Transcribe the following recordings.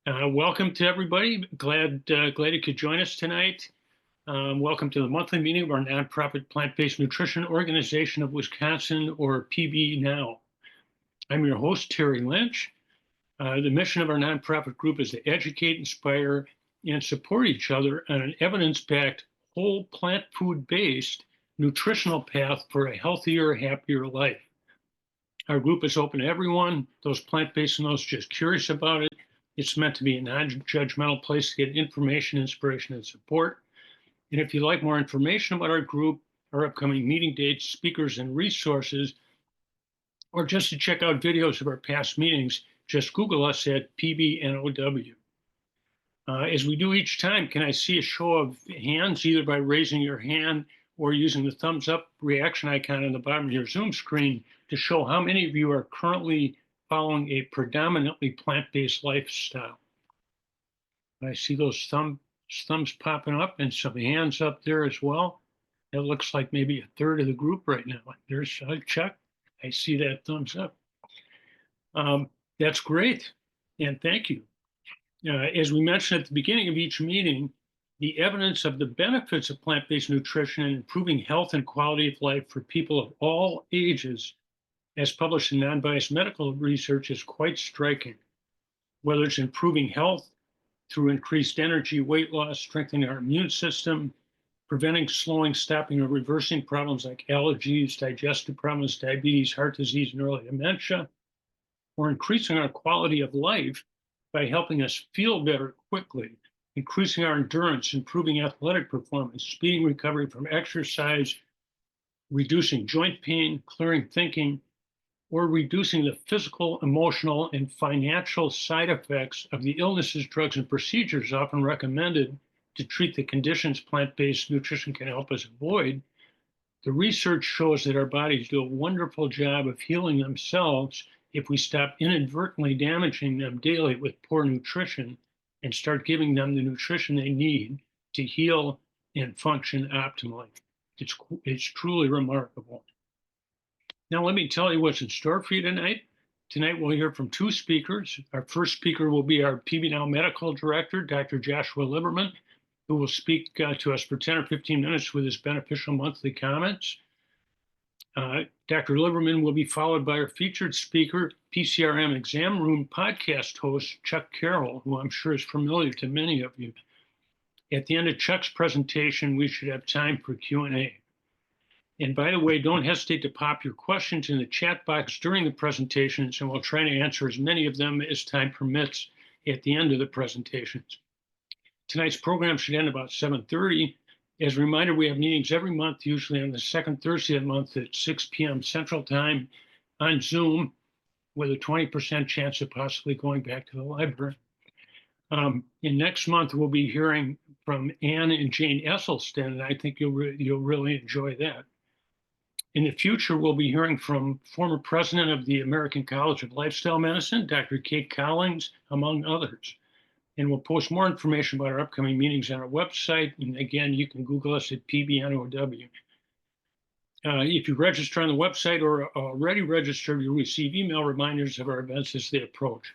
Welcome to everybody. Glad you could join us tonight. Welcome to the monthly meeting of our nonprofit plant-based nutrition organization of Wisconsin, or PBNOW. I'm your host, Terry Lynch. The mission of our nonprofit group is to educate, inspire, and support each other on an evidence-backed, whole plant food-based nutritional path for a healthier, happier life. Our group is open to everyone, those plant-based and those just curious about it. It's meant to be a non-judgmental place to get information, inspiration, and support. And if you'd like more information about our group, our upcoming meeting dates, speakers, and resources, or just to check out videos of our past meetings, just Google us at PBNOW. As we do each time, can I see a show of hands, either by raising your hand or using the thumbs up reaction icon on the bottom of your Zoom screen to show how many of you are currently following a predominantly plant-based lifestyle? I see those thumbs popping up and some hands up there as well. It looks like maybe a third of the group right now. There's Chuck. I see that thumbs up. That's great, and thank you. As we mentioned at the beginning of each meeting, the evidence of the benefits of plant-based nutrition and improving health and quality of life for people of all ages, as published in non-biased medical research, is quite striking. Whether it's improving health through increased energy, weight loss, strengthening our immune system, preventing, slowing, stopping, or reversing problems like allergies, digestive problems, diabetes, heart disease, and early dementia, or increasing our quality of life by helping us feel better quickly, increasing our endurance, improving athletic performance, speeding recovery from exercise, reducing joint pain, clearing thinking, or reducing the physical, emotional, and financial side effects of the illnesses, drugs, and procedures often recommended to treat the conditions plant-based nutrition can help us avoid. The research shows that our bodies do a wonderful job of healing themselves if we stop inadvertently damaging them daily with poor nutrition and start giving them the nutrition they need to heal and function optimally. It's truly remarkable. Now, let me tell you what's in store for you tonight. Tonight, we'll hear from two speakers. Our first speaker will be our PBNOW Medical Director, Dr. Joshua Lieberman, who will speak to us for 10 or 15 minutes with his beneficial monthly comments. Dr. Lieberman will be followed by our featured speaker, PCRM Exam Room podcast host, Chuck Carroll, who I'm sure is familiar to many of you. At the end of Chuck's presentation, we should have time for Q&A. And by the way, don't hesitate to pop your questions in the chat box during the presentations, and we'll try to answer as many of them as time permits at the end of the presentations. Tonight's program should end about 7:30. As a reminder, we have meetings every month, usually on the second Thursday of the month at 6 p.m. Central Time on Zoom, with a 20% chance of possibly going back to the library. And next month, we'll be hearing from Ann and Jane Esselstyn, and I think you'll really enjoy that. In the future, we'll be hearing from former president of the American College of Lifestyle Medicine, Dr. Kate Collins, among others. And we'll post more information about our upcoming meetings on our website. And again, you can Google us at PBNOW. If you register on the website or already registered, you'll receive email reminders of our events as they approach.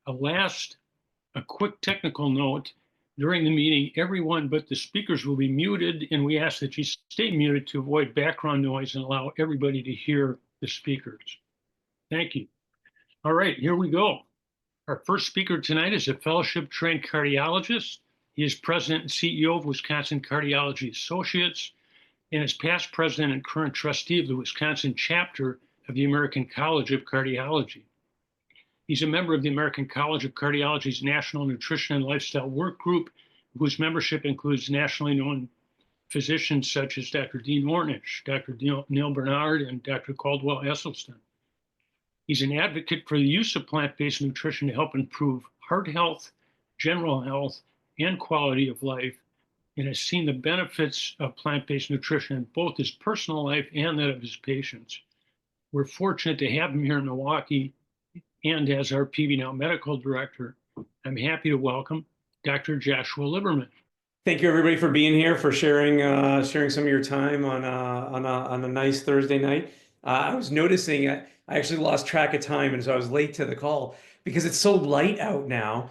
A quick technical note. During the meeting, everyone but the speakers will be muted, and we ask that you stay muted to avoid background noise and allow everybody to hear the speakers. Thank you. All right, here we go. Our first speaker tonight is a fellowship-trained cardiologist. He is president and CEO of Wisconsin Cardiology Associates and is past president and current trustee of the Wisconsin chapter of the American College of Cardiology. He's a member of the American College of Cardiology's National Nutrition and Lifestyle Work Group, whose membership includes nationally known physicians such as Dr. Dean Ornish, Dr. Neil Bernard, and Dr. Caldwell Esselstyn. He's an advocate for the use of plant-based nutrition to help improve heart health, general health, and quality of life, and has seen the benefits of plant-based nutrition in both his personal life and that of his patients. We're fortunate to have him here in Milwaukee, and as our PBNOW Medical Director, I'm happy to welcome Dr. Joshua Lieberman. Thank you, everybody, for being here, for sharing some of your time on a nice Thursday night. I was noticing I actually lost track of time, and so I was late to the call because it's so light out now.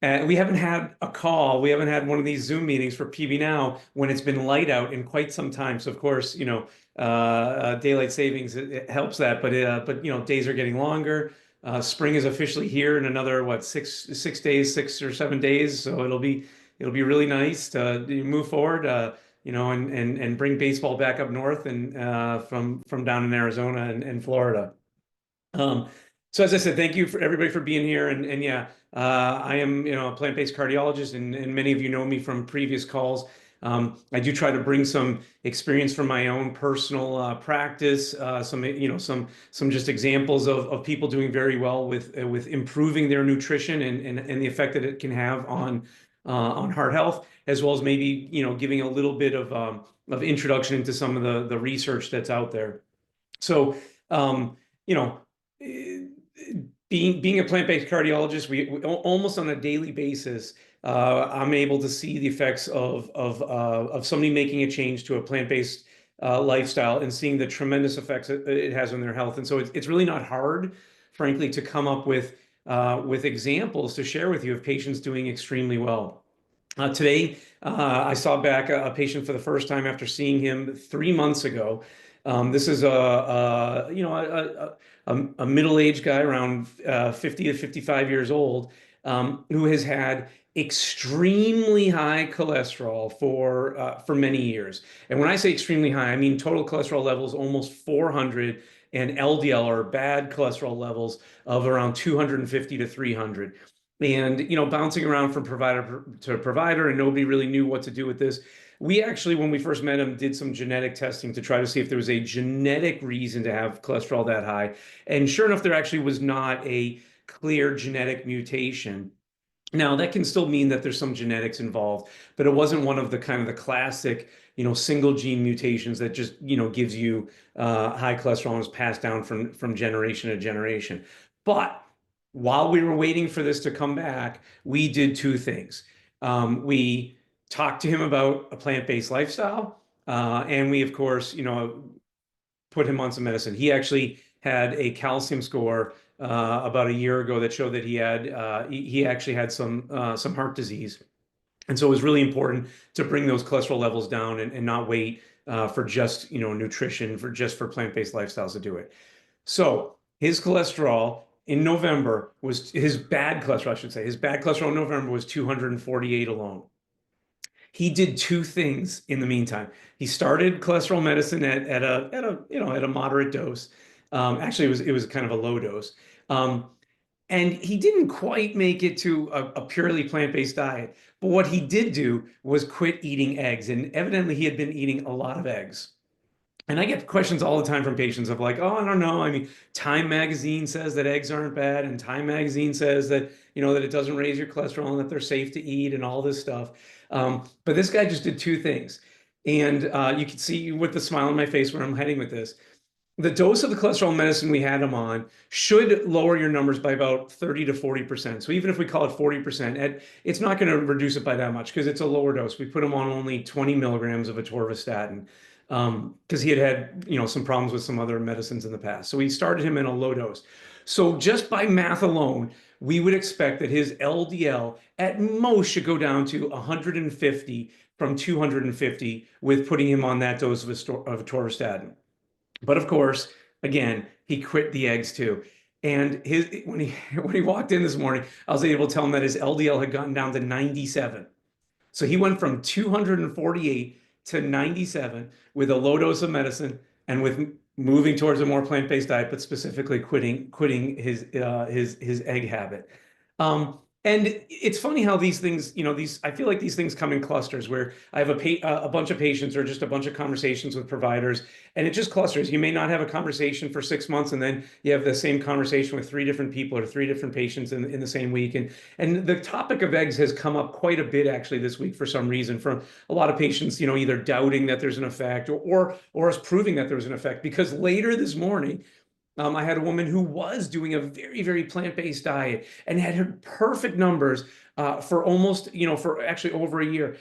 We haven't had a call. We haven't had one of these Zoom meetings for PBNOW when it's been light out in quite some time. So of course, daylight savings it helps that, but days are getting longer. Spring is officially here in another what 6 days, 6 or 7 days. So it'll be really nice to move forward. And bring baseball back up north and from down in Arizona and Florida. Um, so as I said, thank you for everybody for being here. And yeah, I am, a plant-based cardiologist, and many of you know me from previous calls. I do try to bring some experience from my own personal practice, some just examples of people doing very well with improving their nutrition and the effect that it can have on heart health, as well as maybe giving a little bit of introduction into some of the research that's out there. So, you know, eh, being a plant-based cardiologist, we almost on a daily basis, I'm able to see the effects of somebody making a change to a plant-based lifestyle and seeing the tremendous effects it has on their health. And so it's really not hard, frankly, to come up with examples to share with you of patients doing extremely well. Today, I saw back a patient for the first time after seeing him 3 months ago. This is a middle-aged guy around 50 to 55 years old, who has had extremely high cholesterol for many years. And when I say extremely high, I mean total cholesterol levels almost 400, and LDL, or bad cholesterol levels, of around 250 to 300. And bouncing around from provider to provider, and nobody really knew what to do with this. We actually, when we first met him, did some genetic testing to try to see if there was a genetic reason to have cholesterol that high. And sure enough, there actually was not a clear genetic mutation. Now, that can still mean that there's some genetics involved, but it wasn't one of the kind of the classic, single gene mutations that just, gives you high cholesterol and is passed down from generation to generation. But while we were waiting for this to come back, we did two things. We talked to him about a plant-based lifestyle, and we, of course, put him on some medicine. He actually had a calcium score about a year ago that showed that he actually had some heart disease. And so it was really important to bring those cholesterol levels down and not wait for just nutrition for plant-based lifestyles to do it. So his cholesterol in November was his bad cholesterol, I should say. His bad cholesterol in November was 248 alone. He did two things in the meantime. He started cholesterol medicine at a moderate dose. Actually, it was kind of a low dose. And he didn't quite make it to a purely plant-based diet. But what he did do was quit eating eggs. And evidently, he had been eating a lot of eggs. And I get questions all the time from patients of like, oh, I don't know. I mean, Time Magazine says that eggs aren't bad, and Time Magazine says that, that it doesn't raise your cholesterol and that they're safe to eat and all this stuff. But this guy just did two things. And you can see with the smile on my face where I'm heading with this. The dose of the cholesterol medicine we had him on should lower your numbers by about 30 to 40%. So even if we call it 40%, it's not going to reduce it by that much because it's a lower dose. We put him on only 20 milligrams of atorvastatin because he had some problems with some other medicines in the past. So we started him in a low dose. So just by math alone, we would expect that his LDL at most should go down to 150 from 250 with putting him on that dose of atorvastatin. But of course, again, he quit the eggs too. And when he walked in this morning, I was able to tell him that his LDL had gotten down to 97. So he went from 248 to 97 with a low dose of medicine and with moving towards a more plant-based diet, but specifically quitting his egg habit. And it's funny how these things, I feel like these things come in clusters where I have a bunch of patients or just a bunch of conversations with providers, and it just clusters. You may not have a conversation for 6 months, and then you have the same conversation with three different people or three different patients in the same week. And the topic of eggs has come up quite a bit actually this week for some reason from a lot of patients, either doubting that there's an effect or us proving that there's an effect. Because later this morning, I had a woman who was doing a very, very plant-based diet and had her perfect numbers for almost, for actually over a year.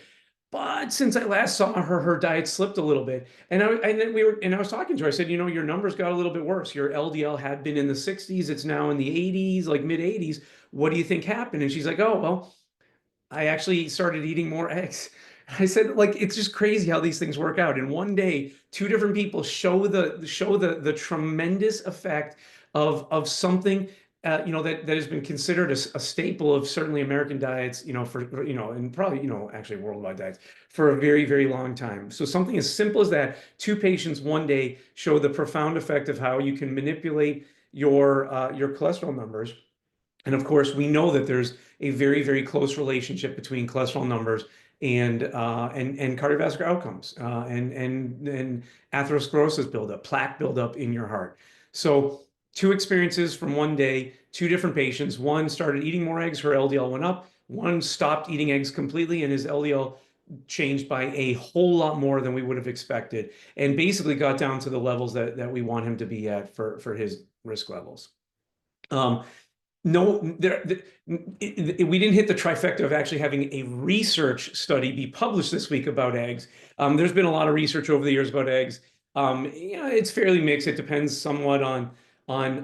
But since I last saw her, her diet slipped a little bit. And I was talking to her. I said, your numbers got a little bit worse. Your LDL had been in the 60s. It's now in the 80s, like mid 80s. What do you think happened? And she's like, oh, well, I actually started eating more eggs. I said, like, it's just crazy how these things work out. In one day, two different people show the tremendous effect of something that has been considered a staple of certainly American diets, and probably, actually worldwide diets for a very, very long time. So something as simple as that, two patients one day show the profound effect of how you can manipulate your cholesterol numbers. And of course, we know that there's a very, very close relationship between cholesterol numbers and cardiovascular outcomes and atherosclerosis buildup, plaque buildup in your heart. So two experiences from one day, two different patients. One started eating more eggs, her LDL went up. One stopped eating eggs completely, and his LDL changed by a whole lot more than we would have expected, and basically got down to the levels that we want him to be at for his risk levels. Um, no, we didn't hit the trifecta of actually having a research study be published this week about eggs. There's been a lot of research over the years about eggs. It's fairly mixed. It depends somewhat on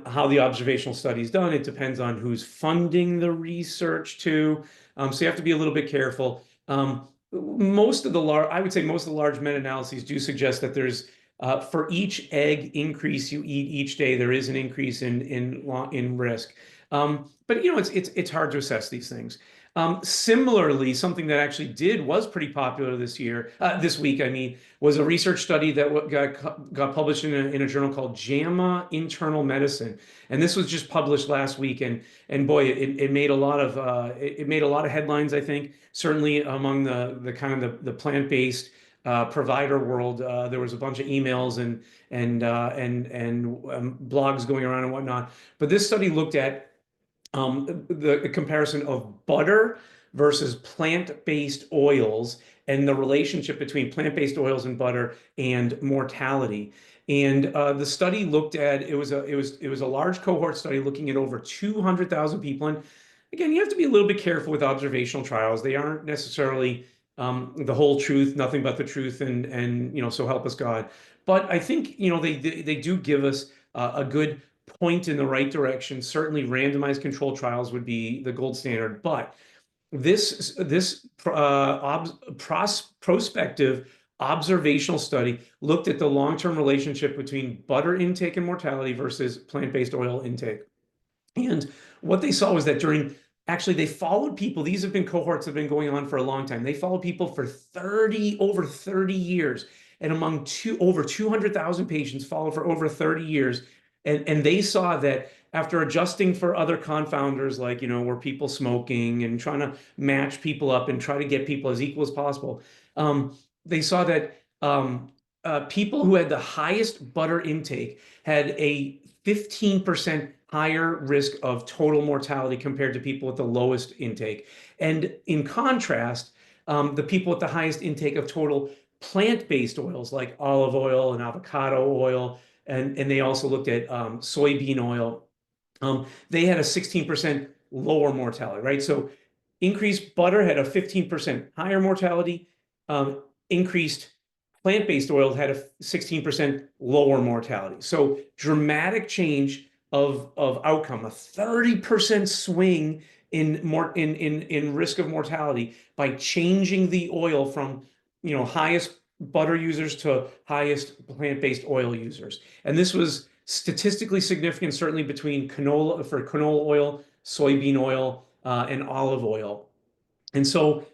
how the observational study is done. It depends on who's funding the research too. So you have to be a little bit careful. I would say most of the large meta-analyses do suggest that there's for each egg increase you eat each day, there is an increase in risk. But it's hard to assess these things. Similarly, something that actually was pretty popular this week, I mean, was a research study that got published in a journal called JAMA Internal Medicine, and this was just published last week. And boy, it made a lot of headlines. I think certainly among the kind of the plant-based provider world, there was a bunch of emails and blogs going around and whatnot. But this study looked at the comparison of butter versus plant-based oils and the relationship between plant-based oils and butter and mortality. And the study looked at it was a large cohort study looking at over 200,000 people. And again, you have to be a little bit careful with observational trials. They aren't necessarily the whole truth, nothing but the truth, and so help us God. But I think they do give us a good point in the right direction. Certainly, randomized controlled trials would be the gold standard, but this prospective observational study looked at the long-term relationship between butter intake and mortality versus plant-based oil intake. And what they saw was that actually they followed people. These have been cohorts that have been going on for a long time. They followed people for over 30 years. And among over 200,000 patients followed for over 30 years. And they saw that after adjusting for other confounders, like, were people smoking and trying to match people up and try to get people as equal as possible, they saw that people who had the highest butter intake had a 15% higher risk of total mortality compared to people with the lowest intake. And in contrast, the people with the highest intake of total plant-based oils like olive oil and avocado oil, and they also looked at soybean oil, they had a 16% lower mortality, right? So increased butter had a 15% higher mortality. Increased plant-based oil had a 16% lower mortality. So dramatic change of outcome, a 30% swing in risk of mortality by changing the oil from highest butter users to highest plant-based oil users. And this was statistically significant, certainly between canola oil, soybean oil, and olive oil. And so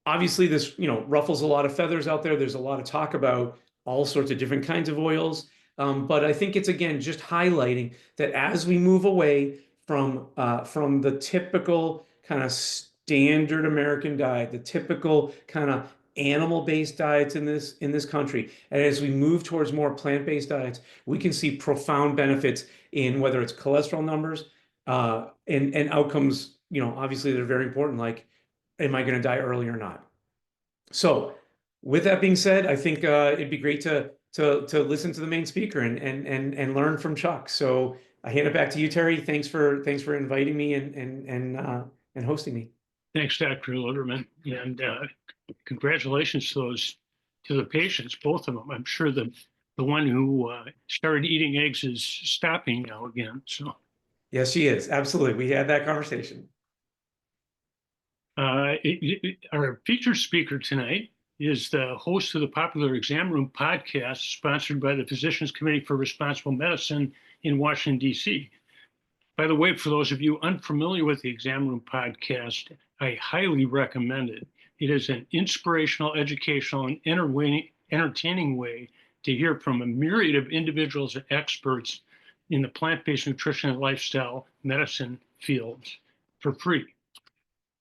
obviously this ruffles a lot of feathers out there. There's a lot of talk about all sorts of different kinds of oils. But I think it's, again, just highlighting that as we move away from the typical kind of standard American diet, the typical kind of animal-based diets in this country, and as we move towards more plant-based diets, we can see profound benefits in whether it's cholesterol numbers and outcomes, obviously they're very important, like, am I going to die early or not? So with that being said, I think it'd be great to listen to the main speaker and learn from Chuck. So I hand it back to you, Terry. Thanks for inviting me and hosting me. Thanks, Dr. Luderman, and congratulations to the patients, both of them. I'm sure the one who started eating eggs is stopping now again. So yes, she is. Absolutely. We had that conversation. Our featured speaker tonight is the host of the popular Exam Room podcast, sponsored by the Physicians Committee for Responsible Medicine in Washington, D.C. By the way, for those of you unfamiliar with the Exam Room podcast, I highly recommend it. It is an inspirational, educational, and entertaining way to hear from a myriad of individuals and experts in the plant-based nutrition and lifestyle medicine fields for free.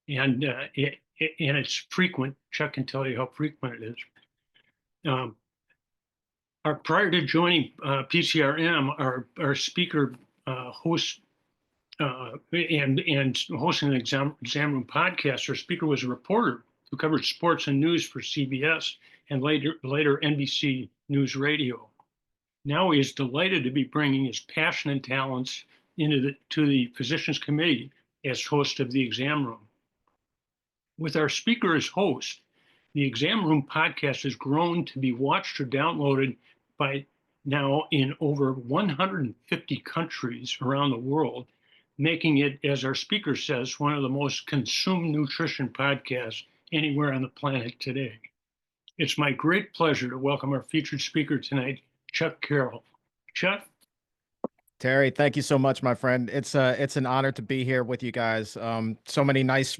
And it's frequent. Chuck can tell you how frequent it is. Prior to joining PCRM, our speaker host and hosting an exam room podcast, our speaker was a reporter who covered sports and news for CBS and later NBC News Radio. Now he is delighted to be bringing his passion and talents to the Physicians Committee as host of the Exam Room. With our speaker as host, the Exam Room podcast has grown to be watched or downloaded by now in over 150 countries around the world, making it, as our speaker says, one of the most consumed nutrition podcasts anywhere on the planet today. It's my great pleasure to welcome our featured speaker tonight, Chuck Carroll. Chuck? Terry, thank you so much, my friend. It's an honor to be here with you guys. So many nice,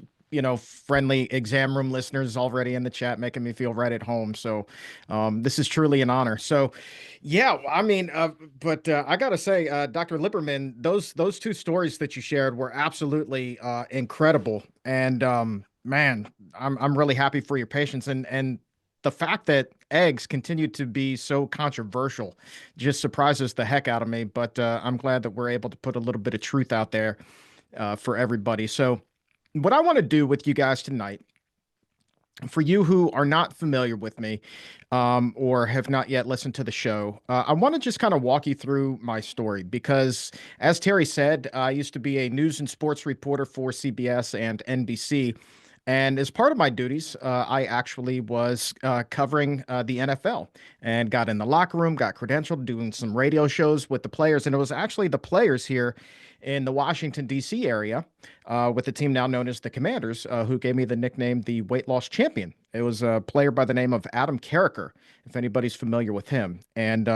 friendly exam room listeners already in the chat, making me feel right at home. So, this is truly an honor. So, yeah, I mean, but I gotta say, Dr. Lipperman, those two stories that you shared were absolutely incredible. And man, I'm really happy for your patients and the fact that eggs continue to be so controversial just surprises the heck out of me. But I'm glad that we're able to put a little bit of truth out there for everybody. So, what I want to do with you guys tonight, for you who are not familiar with me or have not yet listened to the show, I want to just kind of walk you through my story because, as Terry said, I used to be a news and sports reporter for CBS and NBC. And as part of my duties, I actually was covering the NFL and got in the locker room, got credentialed, doing some radio shows with the players. And it was actually the players here in the Washington, D.C. area with the team now known as the Commanders, who gave me the nickname the weight loss champion. It was a player by the name of Adam Carricker, if anybody's familiar with him. And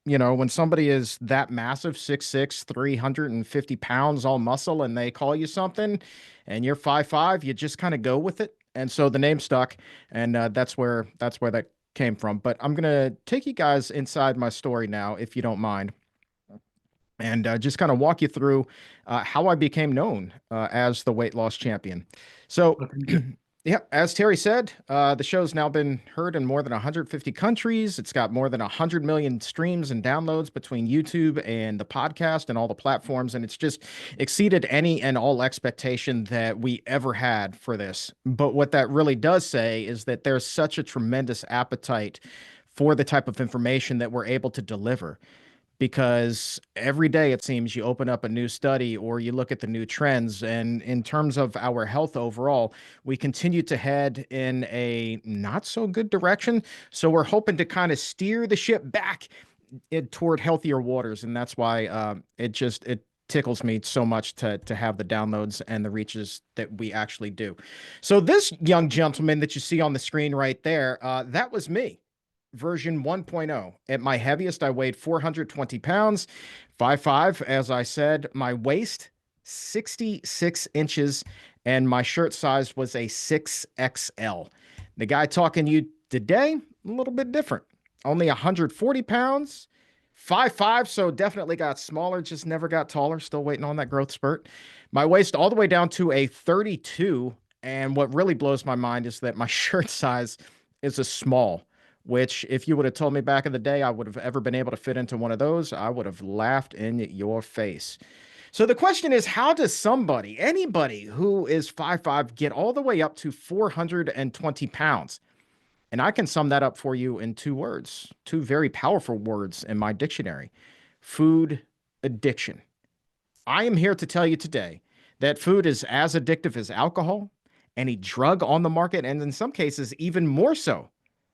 when somebody is that massive, 6'6", 350 pounds, all muscle, and they call you something and you're 5'5", you just kind of go with it. And so the name stuck, and that's where that came from. But I'm going to take you guys inside my story now, if you don't mind, and just kind of walk you through how I became known as the weight loss champion. So yeah, as Terry said, the show's now been heard in more than 150 countries. It's got more than 100 million streams and downloads between YouTube and the podcast and all the platforms. And it's just exceeded any and all expectation that we ever had for this. But what that really does say is that there's such a tremendous appetite for the type of information that we're able to deliver. Because every day it seems you open up a new study or you look at the new trends, and in terms of our health overall, we continue to head in a not so good direction. So we're hoping to kind of steer the ship back toward healthier waters, and that's why it tickles me so much to have the downloads and the reaches that we actually do. So this young gentleman that you see on the screen right there, that was me. Version 1.0. At my heaviest, I weighed 420 pounds, 5'5", as I said. My waist, 66 inches, and my shirt size was a 6XL. The guy talking to you today, a little bit different. Only 140 pounds, 5'5", so definitely got smaller, just never got taller. Still waiting on that growth spurt. My waist all the way down to a 32, and what really blows my mind is that my shirt size is a small, which if you would have told me back in the day I would have ever been able to fit into one of those, I would have laughed in your face. So the question is, how does anybody who is 5'5", get all the way up to 420 pounds? And I can sum that up for you in two words, two very powerful words in my dictionary: food addiction. I am here to tell you today that food is as addictive as alcohol, any drug on the market, and in some cases, even more so.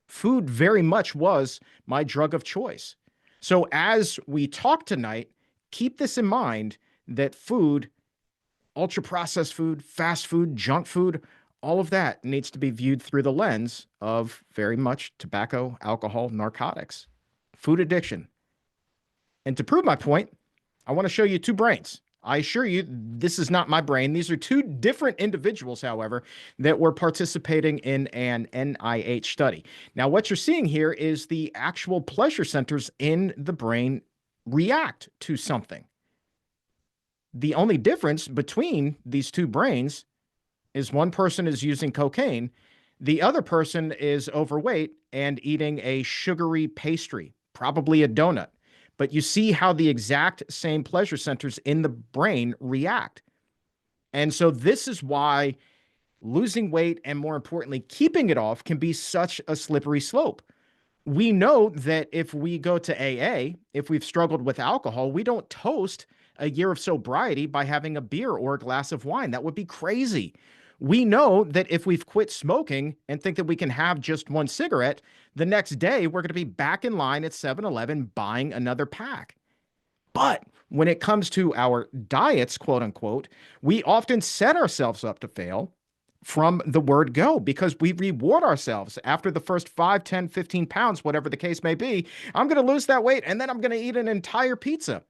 Food very much was my drug of choice. So as we talk tonight, keep this in mind that food, ultra processed food, fast food, junk food, all of that needs to be viewed through the lens of very much tobacco, alcohol, narcotics, food addiction. And to prove my point, I want to show you two brains. I assure you, this is not my brain. These are two different individuals, however, that were participating in an NIH study. Now, what you're seeing here is the actual pleasure centers in the brain react to something. The only difference between these two brains is one person is using cocaine, the other person is overweight and eating a sugary pastry, probably a donut. But you see how the exact same pleasure centers in the brain react. And so this is why losing weight and, more importantly, keeping it off can be such a slippery slope. We know that if we go to AA, if we've struggled with alcohol, we don't toast a year of sobriety by having a beer or a glass of wine. That would be crazy. We know that if we've quit smoking and think that we can have just one cigarette, the next day we're going to be back in line at 7-Eleven buying another pack. But when it comes to our diets, quote unquote, we often set ourselves up to fail from the word go because we reward ourselves after the first 5, 10, 15 pounds, whatever the case may be. I'm going to lose that weight and then I'm going to eat an entire pizza.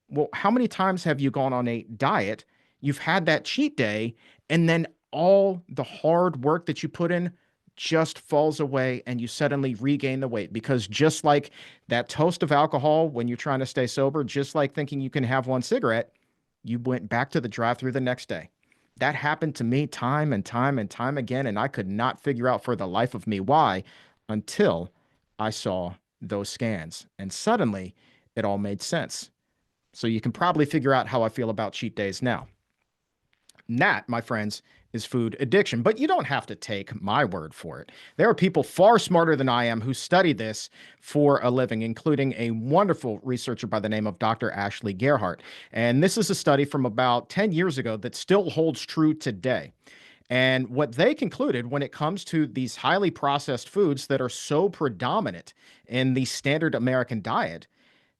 Well, how many times have you gone on a diet? You've had that cheat day and then all the hard work that you put in just falls away and you suddenly regain the weight because just like that toast of alcohol when you're trying to stay sober, just like thinking you can have one cigarette, you went back to the drive-thru the next day. That happened to me time and time and time again, and I could not figure out for the life of me why until I saw those scans. And suddenly it all made sense. So you can probably figure out how I feel about cheat days now. And that, my friends, is food addiction. But you don't have to take my word for it. There are people far smarter than I am who study this for a living, including a wonderful researcher by the name of Dr. Ashley Gerhardt. And this is a study from about 10 years ago that still holds true today. And what they concluded when it comes to these highly processed foods that are so predominant in the standard American diet,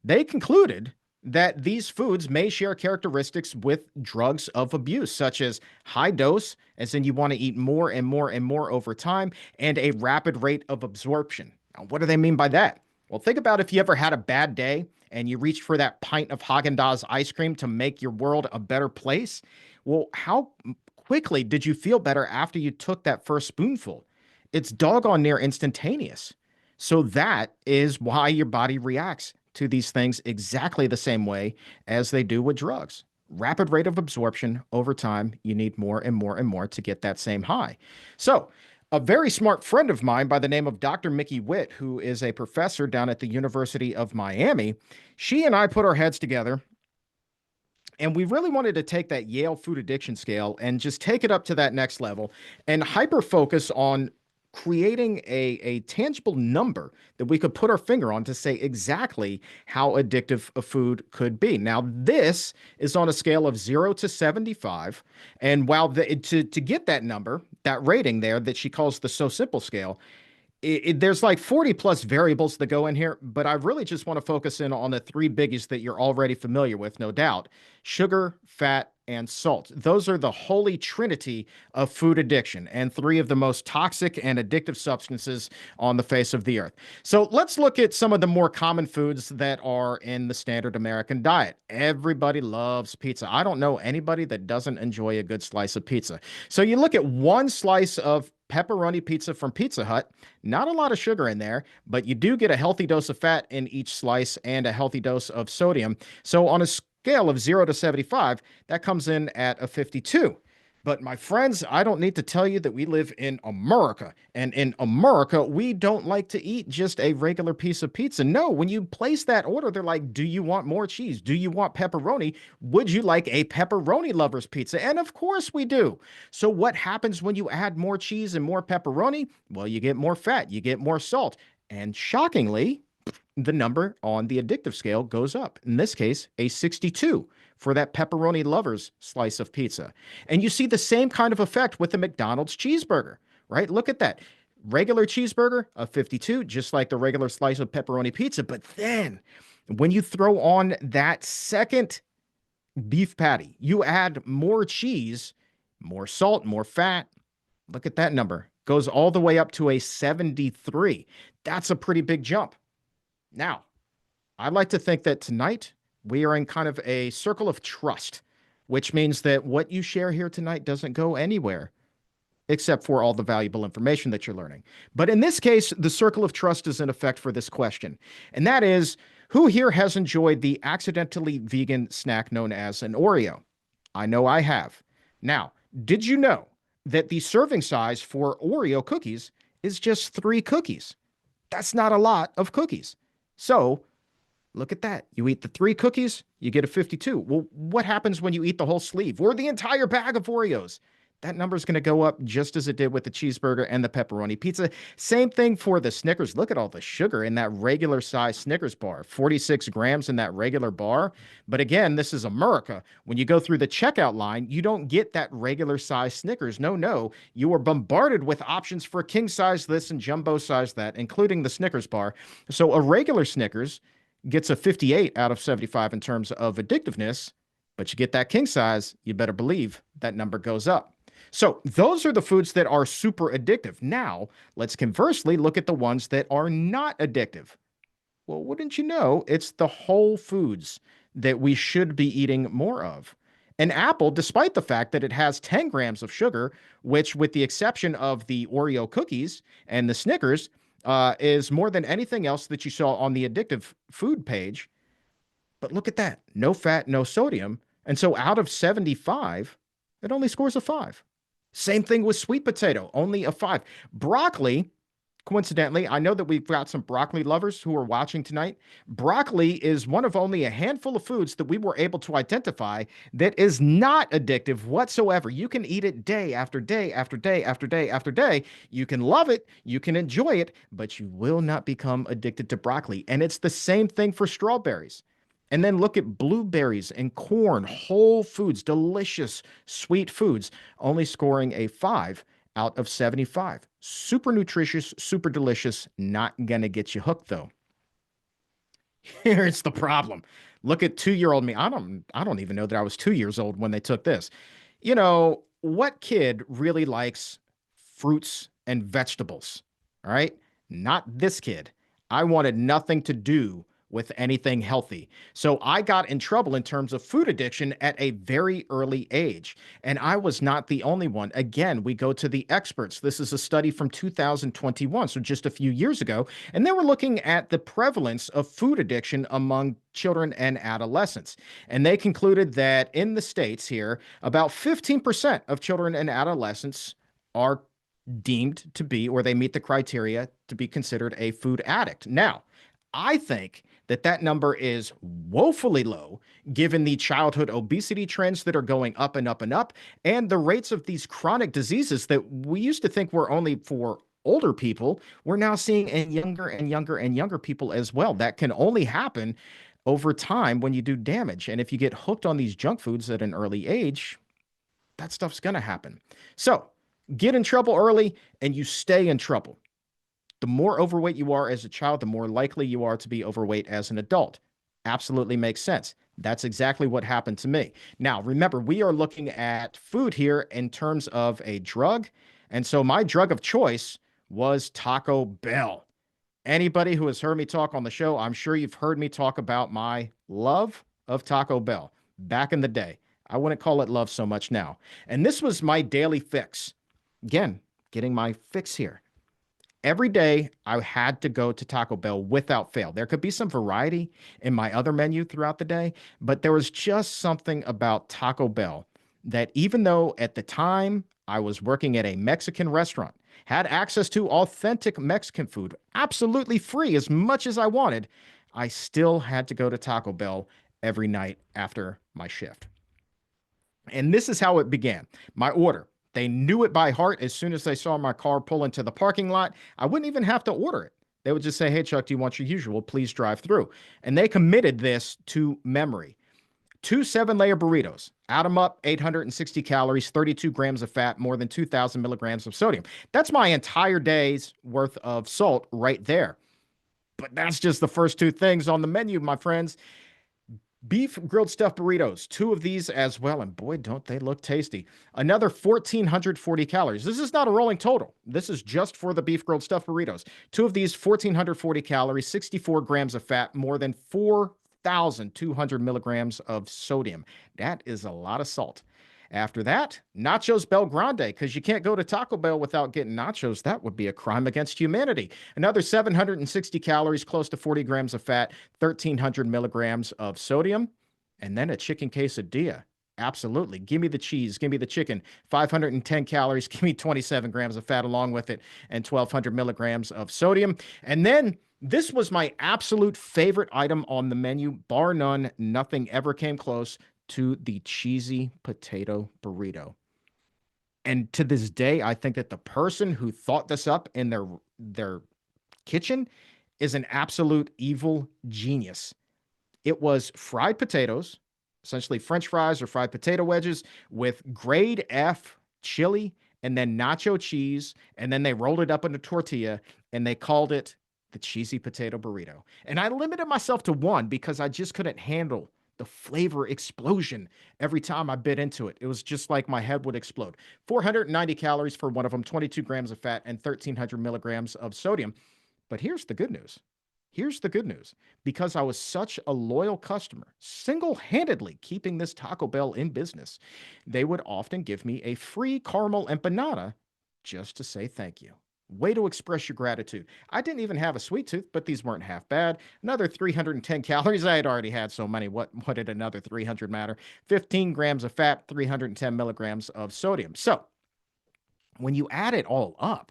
they concluded that these foods may share characteristics with drugs of abuse, such as high dose, as in you want to eat more and more and more over time, and a rapid rate of absorption. Now, what do they mean by that? Well, think about if you ever had a bad day and you reached for that pint of Haagen-Dazs ice cream to make your world a better place. Well, how quickly did you feel better after you took that first spoonful? It's doggone near instantaneous. So that is why your body reacts to these things exactly the same way as they do with drugs. Rapid rate of absorption over time. You need more and more and more to get that same high. So a very smart friend of mine by the name of Dr. Mickey Witt, who is a professor down at the University of Miami, she and I put our heads together and we really wanted to take that Yale food addiction scale and just take it up to that next level and hyper focus on creating a tangible number that we could put our finger on to say exactly how addictive a food could be. Now, this is on a scale of 0 to 75. And while to get that number, that rating there that she calls the So Simple scale, there's like 40 plus variables that go in here, but I really just want to focus in on the three biggies that you're already familiar with, no doubt: sugar, fat, and salt. Those are the holy trinity of food addiction and three of the most toxic and addictive substances on the face of the earth. So let's look at some of the more common foods that are in the standard American diet. Everybody loves pizza. I don't know anybody that doesn't enjoy a good slice of pizza. So you look at one slice of pepperoni pizza from Pizza Hut, not a lot of sugar in there, but you do get a healthy dose of fat in each slice and a healthy dose of sodium. So on a scale of 0 to 75, that comes in at a 52. But my friends, I don't need to tell you that we live in America. And in America, we don't like to eat just a regular piece of pizza. No, when you place that order, they're like, do you want more cheese? Do you want pepperoni? Would you like a pepperoni lover's pizza? And of course we do. So what happens when you add more cheese and more pepperoni? Well, you get more fat, you get more salt. And shockingly, the number on the addictive scale goes up. In this case, a 62 for that pepperoni lover's slice of pizza. And you see the same kind of effect with the McDonald's cheeseburger, right? Look at that. Regular cheeseburger, a 52, just like the regular slice of pepperoni pizza. But then when you throw on that second beef patty, you add more cheese, more salt, more fat, Look at that number. Goes all the way up to a 73. That's a pretty big jump. Now, I'd like to think that tonight we are in kind of a circle of trust, which means that what you share here tonight doesn't go anywhere except for all the valuable information that you're learning. But in this case, the circle of trust is in effect for this question. And that is, who here has enjoyed the accidentally vegan snack known as an Oreo? I know I have. Now, did you know that the serving size for Oreo cookies is just 3 cookies? That's not a lot of cookies. So look at that. You eat the 3 cookies, you get a 52. Well, what happens when you eat the whole sleeve or the entire bag of Oreos? That number is going to go up just as it did with the cheeseburger and the pepperoni pizza. Same thing for the Snickers. Look at all the sugar in that regular size Snickers bar, 46 grams in that regular bar. But again, this is America. When you go through the checkout line, you don't get that regular size Snickers. No. You are bombarded with options for king size this and jumbo size that, including the Snickers bar. So a regular Snickers gets a 58 out of 75 in terms of addictiveness, but you get that king size, you better believe that number goes up. So those are the foods that are super addictive. Now, let's conversely look at the ones that are not addictive. Well, wouldn't you know, it's the whole foods that we should be eating more of. An apple, despite the fact that it has 10 grams of sugar, which with the exception of the Oreo cookies and the Snickers, is more than anything else that you saw on the addictive food page. But look at that. No fat, no sodium. And so out of 75, it only scores a 5. Same thing with sweet potato, only a 5. Broccoli, coincidentally, I know that we've got some broccoli lovers who are watching tonight. Broccoli is one of only a handful of foods that we were able to identify that is not addictive whatsoever. You can eat it day after day after day after day after day. You can love it, you can enjoy it, but you will not become addicted to broccoli. And it's the same thing for strawberries. And then look at blueberries and corn, whole foods, delicious, sweet foods, only scoring a 5 out of 75. Super nutritious, super delicious, not going to get you hooked though. Here's the problem. Look at 2-year-old me. I don't even know that I was 2 years old when they took this. You know, what kid really likes fruits and vegetables? All right? Not this kid. I wanted nothing to do with anything healthy. So I got in trouble in terms of food addiction at a very early age. And I was not the only one. Again, we go to the experts. This is a study from 2021, so just a few years ago. And they were looking at the prevalence of food addiction among children and adolescents. And they concluded that in the States here, about 15% of children and adolescents are deemed to be, or they meet the criteria to be considered a food addict. Now, I think that number is woefully low given the childhood obesity trends that are going up and up and up, and the rates of these chronic diseases that we used to think were only for older people, we're now seeing in younger and younger and younger people as well. That can only happen over time when you do damage. And if you get hooked on these junk foods at an early age, that stuff's going to happen. So get in trouble early and you stay in trouble. The more overweight you are as a child, the more likely you are to be overweight as an adult. Absolutely makes sense. That's exactly what happened to me. Now, remember, we are looking at food here in terms of a drug. And so my drug of choice was Taco Bell. Anybody who has heard me talk on the show, I'm sure you've heard me talk about my love of Taco Bell back in the day. I wouldn't call it love so much now. And this was my daily fix. Again, getting my fix here. Every day, I had to go to Taco Bell without fail. There could be some variety in my other menu throughout the day, but there was just something about Taco Bell that even though at the time I was working at a Mexican restaurant, had access to authentic Mexican food, absolutely free as much as I wanted, I still had to go to Taco Bell every night after my shift. And this is how it began. My order. They knew it by heart as soon as they saw my car pull into the parking lot. I wouldn't even have to order it. They would just say, hey, Chuck, do you want your usual? Please drive through. And they committed this to memory. 2 7-layer burritos. Add them up, 860 calories, 32 grams of fat, more than 2,000 milligrams of sodium. That's my entire day's worth of salt right there. But that's just the first 2 things on the menu, my friends. Beef grilled stuffed burritos, 2 of these as well, and boy, don't they look tasty. Another 1,440 calories. This is not a rolling total. This is just for the beef grilled stuffed burritos. 2 of these, 1,440 calories, 64 grams of fat, more than 4,200 milligrams of sodium. That is a lot of salt. After that, nachos Bel Grande, because you can't go to Taco Bell without getting nachos. That would be a crime against humanity. Another 760 calories, close to 40 grams of fat, 1,300 milligrams of sodium, and then a chicken quesadilla. Absolutely. Give me the cheese. Give me the chicken. 510 calories. Give me 27 grams of fat along with it and 1,200 milligrams of sodium. And then this was my absolute favorite item on the menu, bar none. Nothing ever came close to the cheesy potato burrito. And to this day, I think that the person who thought this up in their kitchen is an absolute evil genius. It was fried potatoes, essentially French fries or fried potato wedges with grade F chili and then nacho cheese. And then they rolled it up in a tortilla and they called it the cheesy potato burrito. And I limited myself to one because I just couldn't handle the flavor explosion every time I bit into it. It was just like my head would explode. 490 calories for one of them, 22 grams of fat, and 1,300 milligrams of sodium. But here's the good news. Here's the good news. Because I was such a loyal customer, single-handedly keeping this Taco Bell in business, they would often give me a free caramel empanada just to say thank you. Way to express your gratitude. I didn't even have a sweet tooth, but these weren't half bad. Another 310 calories. I had already had so many. What did another 300 matter? 15 grams of fat, 310 milligrams of sodium. So when you add it all up,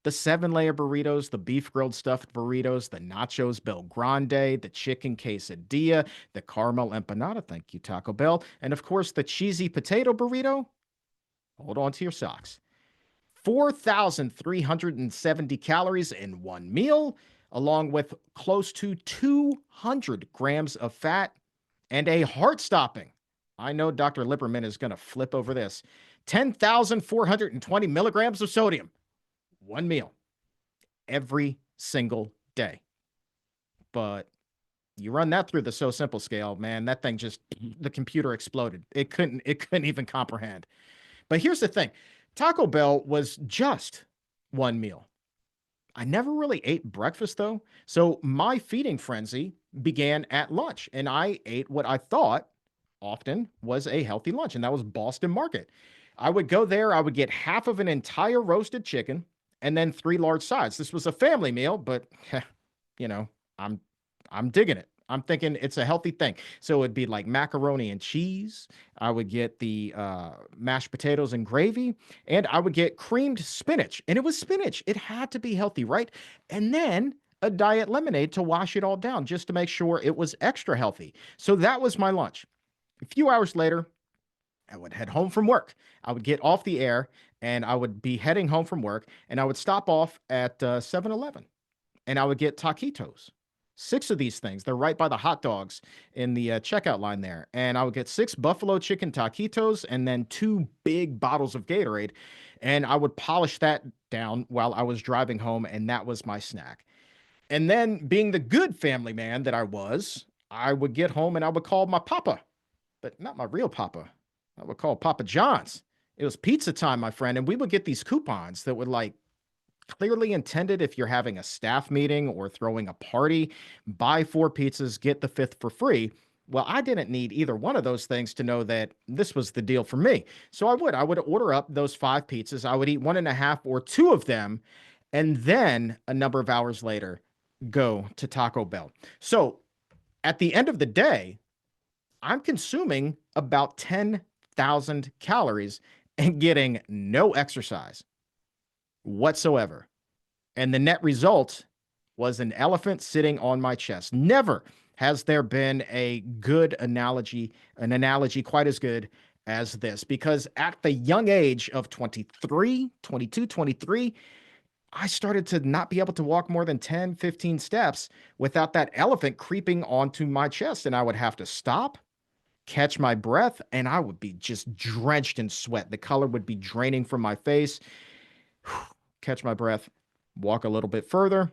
the 7-layer burritos, the beef grilled stuffed burritos, the nachos Bel Grande, the chicken quesadilla, the caramel empanada, thank you, Taco Bell, and of course the cheesy potato burrito, hold on to your socks. 4,370 calories in one meal, along with close to 200 grams of fat and a heart-stopping, I know Dr. Lipperman is going to flip over this, 10,420 milligrams of sodium. One meal every single day. But you run that through the So Simple scale, man, that thing just, the computer exploded. It couldn't even comprehend. But here's the thing. Taco Bell was just one meal. I never really ate breakfast though. So my feeding frenzy began at lunch, and I ate what I thought often was a healthy lunch, and that was Boston Market. I would go there, I would get half of an entire roasted chicken and then 3 large sides. This was a family meal, but you know, I'm digging it. I'm thinking it's a healthy thing. So it'd be like macaroni and cheese. I would get the mashed potatoes and gravy, and I would get creamed spinach. And it was spinach. It had to be healthy, right? And then a diet lemonade to wash it all down just to make sure it was extra healthy. So that was my lunch. A few hours later, I would head home from work. I would get off the air and I would be heading home from work and I would stop off at 7-Eleven and I would get taquitos. 6 of these things. They're right by the hot dogs in the checkout line there. And I would get 6 buffalo chicken taquitos and then 2 big bottles of Gatorade. And I would polish that down while I was driving home. And that was my snack. And then being the good family man that I was, I would get home and I would call my papa, but not my real papa. I would call Papa John's. It was pizza time, my friend. And we would get these coupons that would like clearly intended if you're having a staff meeting or throwing a party, buy 4 pizzas, get the 5th for free. Well, I didn't need either one of those things to know that this was the deal for me. So I would order up those 5 pizzas. I would eat 1.5 or 2 of them. And then a number of hours later, go to Taco Bell. So at the end of the day, I'm consuming about 10,000 calories and getting no exercise whatsoever. And the net result was an elephant sitting on my chest. Never has there been a good analogy, an analogy quite as good as this, because at the young age of 23, 22, 23, I started to not be able to walk more than 10, 15 steps without that elephant creeping onto my chest. And I would have to stop, catch my breath, and I would be just drenched in sweat. The color would be draining from my face. Catch my breath, walk a little bit further,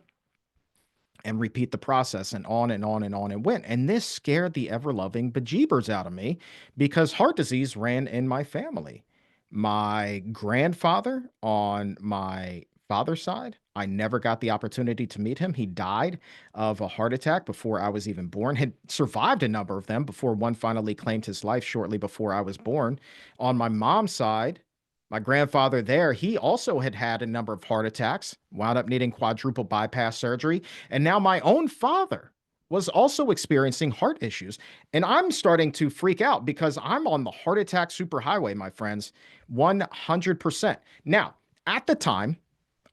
and repeat the process, and on and on and on it went. And this scared the ever loving bejeebers out of me because heart disease ran in my family. My grandfather on my father's side, I never got the opportunity to meet him. He died of a heart attack before I was even born, had survived a number of them before one finally claimed his life shortly before I was born. On my mom's side, my grandfather there, he also had had a number of heart attacks, wound up needing quadruple bypass surgery. And now my own father was also experiencing heart issues. And I'm starting to freak out because I'm on the heart attack superhighway, my friends, 100%. Now, at the time,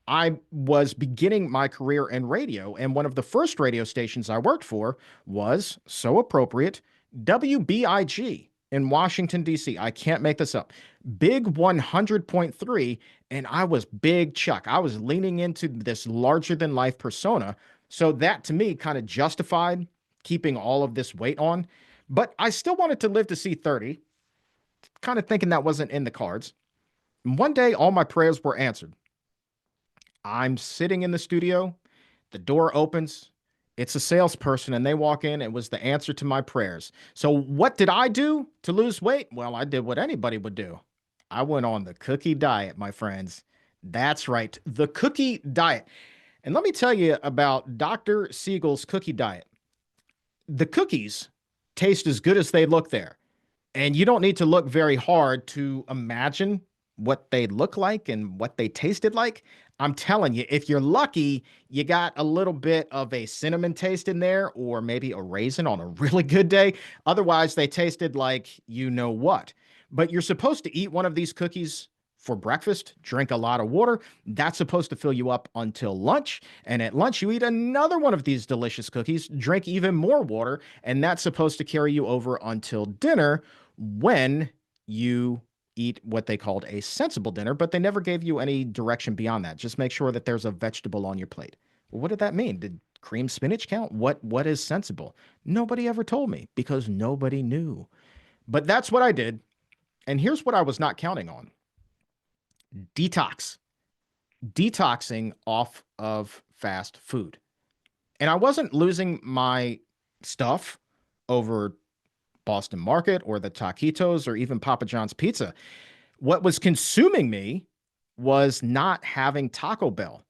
I was beginning my career in radio, and one of the first radio stations I worked for was, so appropriate, WBIG in Washington, D.C. I can't make this up. Big 100.3, and I was Big Chuck. I was leaning into this larger than life persona. So that to me kind of justified keeping all of this weight on. But I still wanted to live to see 30, kind of thinking that wasn't in the cards. And one day, all my prayers were answered. I'm sitting in the studio, the door opens, it's a salesperson, and they walk in. It was the answer to my prayers. So, what did I do to lose weight? Well, I did what anybody would do. I went on the cookie diet, my friends. That's right, the cookie diet. And let me tell you about Dr. Siegel's cookie diet. The cookies taste as good as they look there. And you don't need to look very hard to imagine what they look like and what they tasted like. I'm telling you, if you're lucky, you got a little bit of a cinnamon taste in there, or maybe a raisin on a really good day. Otherwise, they tasted like you know what. But you're supposed to eat one of these cookies for breakfast, drink a lot of water. That's supposed to fill you up until lunch. And at lunch, you eat another one of these delicious cookies, drink even more water, and that's supposed to carry you over until dinner, when you eat what they called a sensible dinner, but they never gave you any direction beyond that. Just make sure that there's a vegetable on your plate. Well, what did that mean? Did cream spinach count? What is sensible? Nobody ever told me because nobody knew. But that's what I did. And here's what I was not counting on. Detox. Detoxing off of fast food. And I wasn't losing my stuff over Boston Market or the taquitos or even Papa John's pizza. What was consuming me was not having Taco Bell.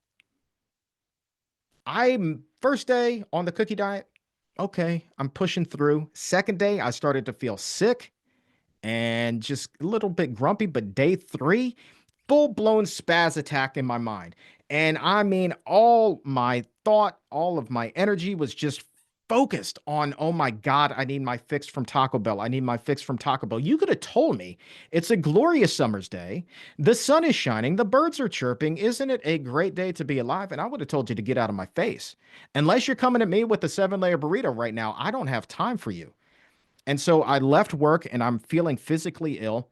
First day on the cookie diet, okay, I'm pushing through. Second day, I started to feel sick and just a little bit grumpy. But day 3, full-blown spaz attack in my mind. And I mean, all my thought, all of my energy was just focused on, oh my God, I need my fix from Taco Bell. I need my fix from Taco Bell. You could have told me it's a glorious summer's day. The sun is shining. The birds are chirping. Isn't it a great day to be alive? And I would have told you to get out of my face. Unless you're coming at me with a 7-layer burrito right now, I don't have time for you. And so I left work and I'm feeling physically ill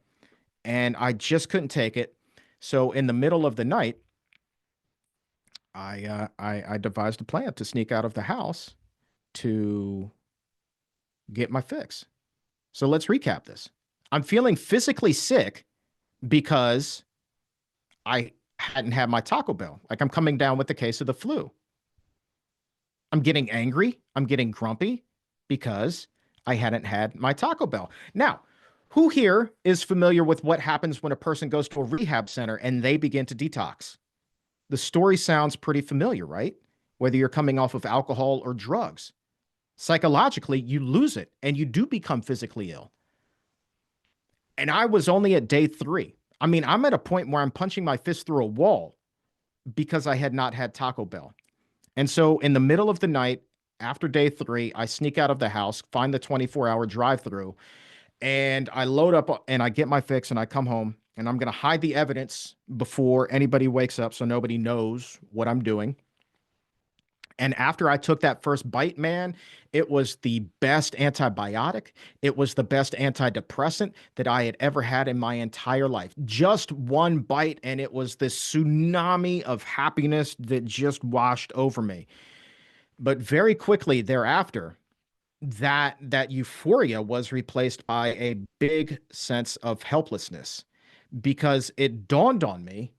and I just couldn't take it. So in the middle of the night, I devised a plan to sneak out of the house to get my fix. So let's recap this. I'm feeling physically sick because I hadn't had my Taco Bell. Like I'm coming down with the case of the flu. I'm getting angry. I'm getting grumpy because I hadn't had my Taco Bell. Now, who here is familiar with what happens when a person goes to a rehab center and they begin to detox? The story sounds pretty familiar, right? Whether you're coming off of alcohol or drugs. Psychologically, you lose it and you do become physically ill. And I was only at day 3. I mean, I'm at a point where I'm punching my fist through a wall because I had not had Taco Bell. And so in the middle of the night, after day 3, I sneak out of the house, find the 24-hour drive-through, and I load up and I get my fix and I come home and I'm going to hide the evidence before anybody wakes up so nobody knows what I'm doing. And after I took that first bite, man, it was the best antibiotic. It was the best antidepressant that I had ever had in my entire life. Just one bite, and it was this tsunami of happiness that just washed over me. But very quickly thereafter, that euphoria was replaced by a big sense of helplessness, because it dawned on me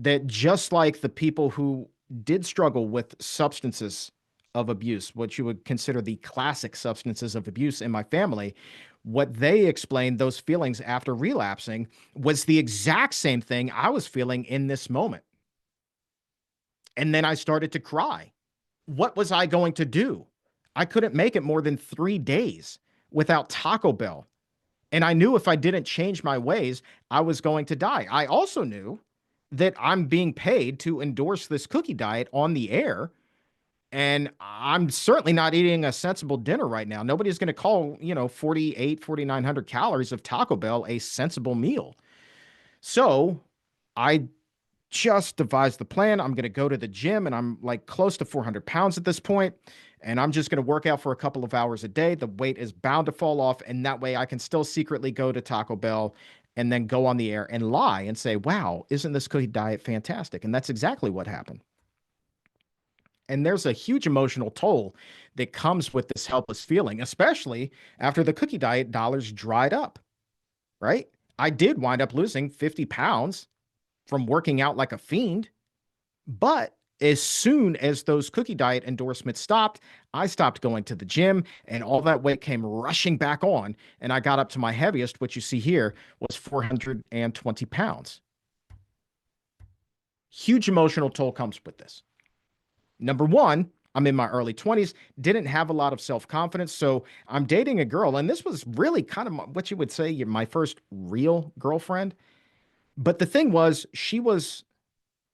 that just like the people who did struggle with substances of abuse, what you would consider the classic substances of abuse in my family, what they explained, those feelings after relapsing, was the exact same thing I was feeling in this moment. And then I started to cry. What was I going to do? I couldn't make it more than 3 days without Taco Bell. And I knew if I didn't change my ways, I was going to die. I also knew that I'm being paid to endorse this cookie diet on the air. And I'm certainly not eating a sensible dinner right now. Nobody's going to call, 4,900 calories of Taco Bell a sensible meal. So I just devised the plan. I'm going to go to the gym, and I'm like close to 400 pounds at this point. And I'm just going to work out for a couple of hours a day. The weight is bound to fall off. And that way I can still secretly go to Taco Bell and then go on the air and lie and say, wow, isn't this cookie diet fantastic? And that's exactly what happened. And there's a huge emotional toll that comes with this helpless feeling, especially after the cookie diet dollars dried up, right? I did wind up losing 50 pounds from working out like a fiend. But as soon as those cookie diet endorsements stopped, I stopped going to the gym, and all that weight came rushing back on. And I got up to my heaviest, which you see here was 420 pounds. Huge emotional toll comes with this. Number one, I'm in my early 20s, didn't have a lot of self-confidence. So I'm dating a girl, and this was really kind of what you would say my first real girlfriend. But the thing was, she was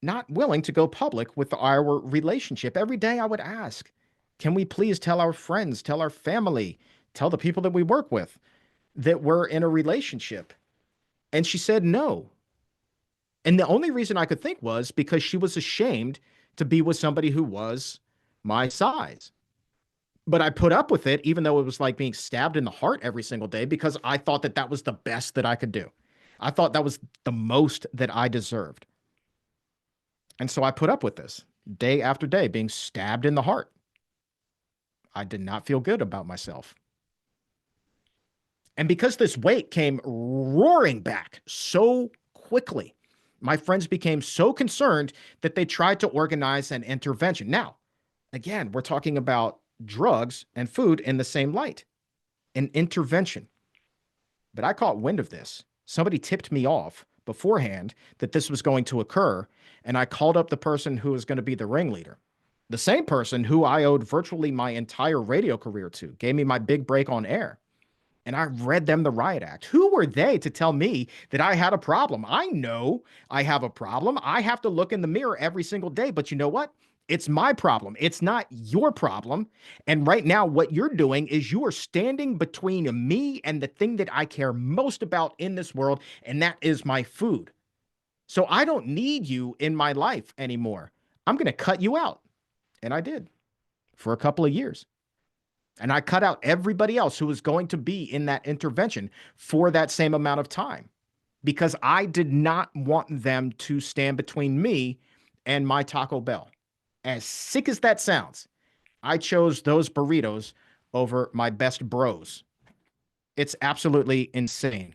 not willing to go public with our relationship. Every day I would ask, can we please tell our friends, tell our family, tell the people that we work with that we're in a relationship? And she said no. And the only reason I could think was because she was ashamed to be with somebody who was my size. But I put up with it, even though it was like being stabbed in the heart every single day, because I thought that that was the best that I could do. I thought that was the most that I deserved. And so I put up with this day after day, being stabbed in the heart. I did not feel good about myself. And because this weight came roaring back so quickly, my friends became so concerned that they tried to organize an intervention. Now, again, we're talking about drugs and food in the same light, an intervention. But I caught wind of this. Somebody tipped me off beforehand that this was going to occur, and I called up the person who was going to be the ringleader. The same person who I owed virtually my entire radio career to, gave me my big break on air. And I read them the riot act. Who were they to tell me that I had a problem? I know I have a problem. I have to look in the mirror every single day. But you know what? It's my problem. It's not your problem. And right now, what you're doing is you are standing between me and the thing that I care most about in this world, and that is my food. So I don't need you in my life anymore. I'm going to cut you out. And I did for a couple of years. And I cut out everybody else who was going to be in that intervention for that same amount of time, because I did not want them to stand between me and my Taco Bell. As sick as that sounds, I chose those burritos over my best bros. It's absolutely insane.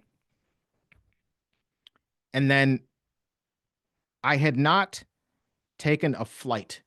And then I had not taken a flight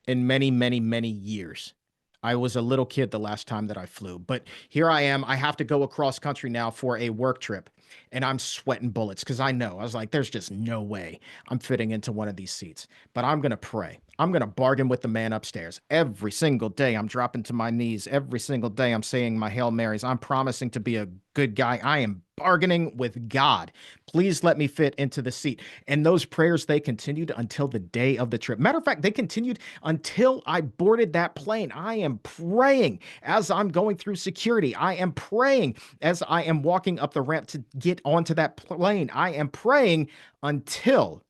in many, many, many years. I was a little kid the last time that I flew, but here I am. I have to go across country now for a work trip, and I'm sweating bullets because I was like, there's just no way I'm fitting into one of these seats, but I'm going to pray. I'm going to bargain with the man upstairs. Every single day I'm dropping to my knees. Every single day I'm saying my Hail Marys. I'm promising to be a good guy. I am bargaining with God. Please let me fit into the seat. And those prayers, they continued until the day of the trip. Matter of fact, they continued until I boarded that plane. I am praying as I'm going through security. I am praying as I am walking up the ramp to get onto that plane. I am praying until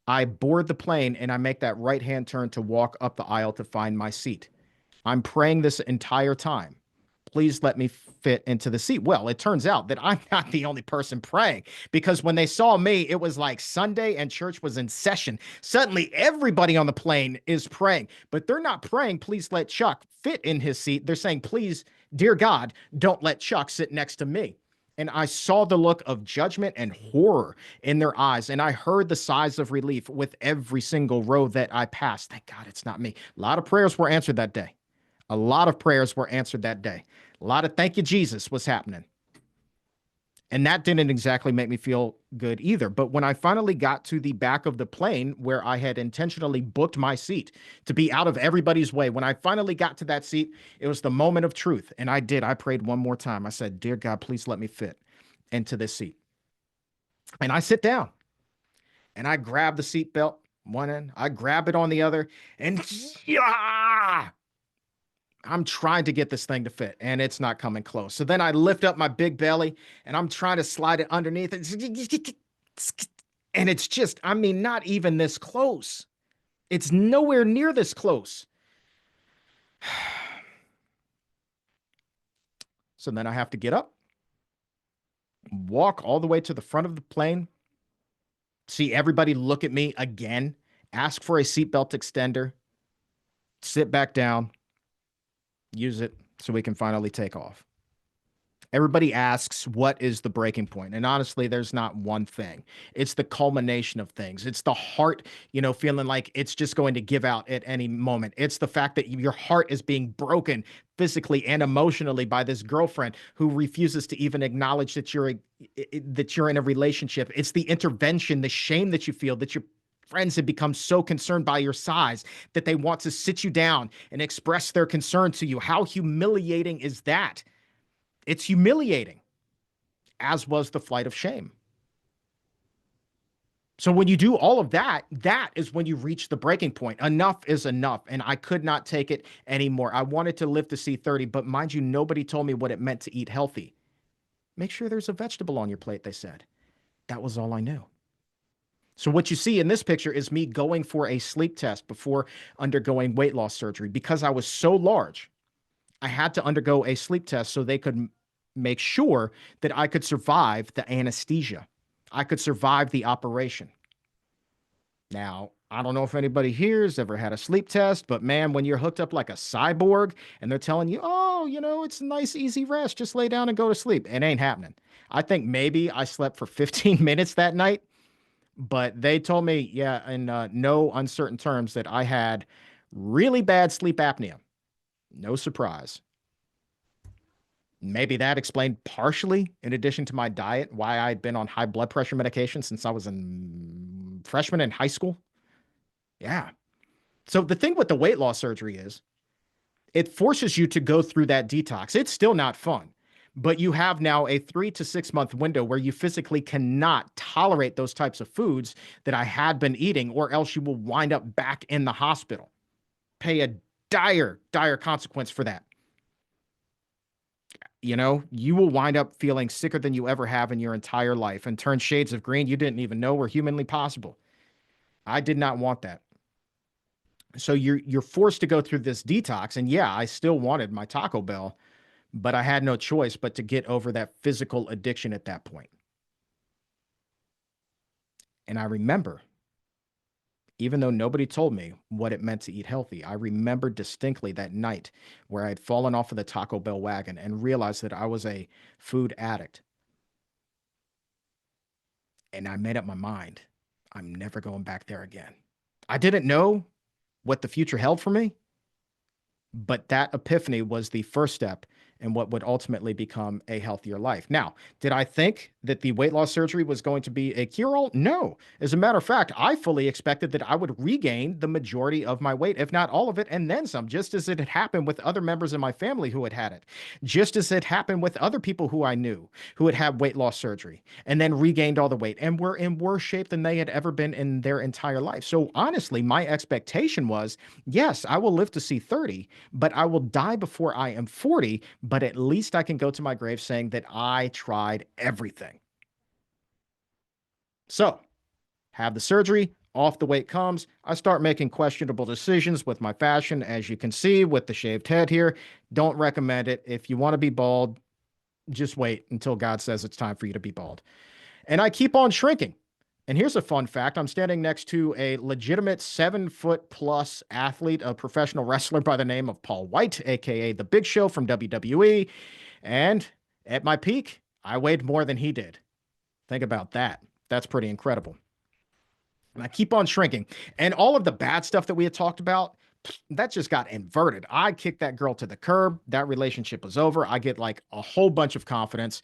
I board the plane and I make that right-hand turn to walk up the aisle to find my seat. I'm praying this entire time. Please let me fit into the seat. Well, it turns out that I'm not the only person praying, because when they saw me, it was like Sunday and church was in session. Suddenly, everybody on the plane is praying, but they're not praying, please let Chuck fit in his seat. They're saying, please, dear God, don't let Chuck sit next to me. And I saw the look of judgment and horror in their eyes. And I heard the sighs of relief with every single row that I passed. Thank God it's not me. A lot of prayers were answered that day. A lot of prayers were answered that day. A lot of thank you, Jesus, was happening. And that didn't exactly make me feel good either. But when I finally got to the back of the plane where I had intentionally booked my seat to be out of everybody's way, when I finally got to that seat, it was the moment of truth. And I did. I prayed one more time. I said, "Dear God, please let me fit into this seat." And I sit down and I grab the seat belt one end, I grab it on the other, and yeah, I'm trying to get this thing to fit and it's not coming close. So then I lift up my big belly and I'm trying to slide it underneath it. And it's just, I mean, not even this close. It's nowhere near this close. So then I have to get up, walk all the way to the front of the plane, see everybody look at me again, ask for a seatbelt extender, sit back down, use it so we can finally take off. Everybody asks, what is the breaking point? And honestly, there's not one thing. It's the culmination of things. It's the heart, feeling like it's just going to give out at any moment. It's the fact that your heart is being broken physically and emotionally by this girlfriend who refuses to even acknowledge that you're in a relationship. It's the intervention, the shame that you feel that your friends have become so concerned by your size that they want to sit you down and express their concern to you. How humiliating is that? It's humiliating, as was the flight of shame. So when you do all of that, that is when you reach the breaking point. Enough is enough, and I could not take it anymore. I wanted to live to see 30, but mind you, nobody told me what it meant to eat healthy. Make sure there's a vegetable on your plate, they said. That was all I knew. So what you see in this picture is me going for a sleep test before undergoing weight loss surgery. Because I was so large, I had to undergo a sleep test so they could make sure that I could survive the anesthesia. I could survive the operation. Now, I don't know if anybody here has ever had a sleep test, but man, when you're hooked up like a cyborg and they're telling you, oh, it's a nice, easy rest, just lay down and go to sleep, it ain't happening. I think maybe I slept for 15 minutes that night, but they told me, yeah, in no uncertain terms, that I had really bad sleep apnea. No surprise. Maybe that explained partially, in addition to my diet, why I'd been on high blood pressure medication since I was a freshman in high school. Yeah. So the thing with the weight loss surgery is it forces you to go through that detox. It's still not fun, but you have now a 3 to 6 month window where you physically cannot tolerate those types of foods that I had been eating, or else you will wind up back in the hospital. Pay a dire, dire consequence for that. You will wind up feeling sicker than you ever have in your entire life and turn shades of green you didn't even know were humanly possible. I did not want that. So you're forced to go through this detox. And yeah, I still wanted my Taco Bell, but I had no choice but to get over that physical addiction at that point. And I remember, even though nobody told me what it meant to eat healthy, I remember distinctly that night where I had fallen off of the Taco Bell wagon and realized that I was a food addict. And I made up my mind. I'm never going back there again. I didn't know what the future held for me, but that epiphany was the first step in what would ultimately become a healthier life. Now, did I think that the weight loss surgery was going to be a cure-all? No. As a matter of fact, I fully expected that I would regain the majority of my weight, if not all of it, and then some, just as it had happened with other members of my family who had had it, just as it happened with other people who I knew who had had weight loss surgery and then regained all the weight and were in worse shape than they had ever been in their entire life. So honestly, my expectation was, yes, I will live to see 30, but I will die before I am 40, but at least I can go to my grave saying that I tried everything. So, have the surgery, off the weight comes. I start making questionable decisions with my fashion, as you can see with the shaved head here. Don't recommend it. If you want to be bald, just wait until God says it's time for you to be bald. And I keep on shrinking. And here's a fun fact. I'm standing next to a legitimate 7-foot+ athlete, a professional wrestler by the name of Paul White, aka The Big Show from WWE. And at my peak, I weighed more than he did. Think about that. That's pretty incredible. And I keep on shrinking. And all of the bad stuff that we had talked about that just got inverted. I kicked that girl to the curb. That relationship was over. I get like a whole bunch of confidence.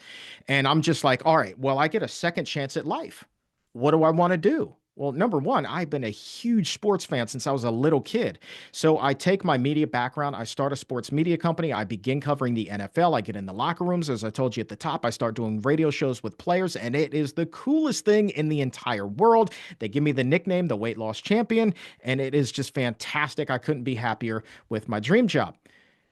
And I'm just like, all right, well, I get a second chance at life. What do I want to do? Well, number one, I've been a huge sports fan since I was a little kid. So I take my media background, I start a sports media company, I begin covering the NFL, I get in the locker rooms. As I told you at the top, I start doing radio shows with players, and it is the coolest thing in the entire world. They give me the nickname, the weight loss champion, and it is just fantastic. I couldn't be happier with my dream job.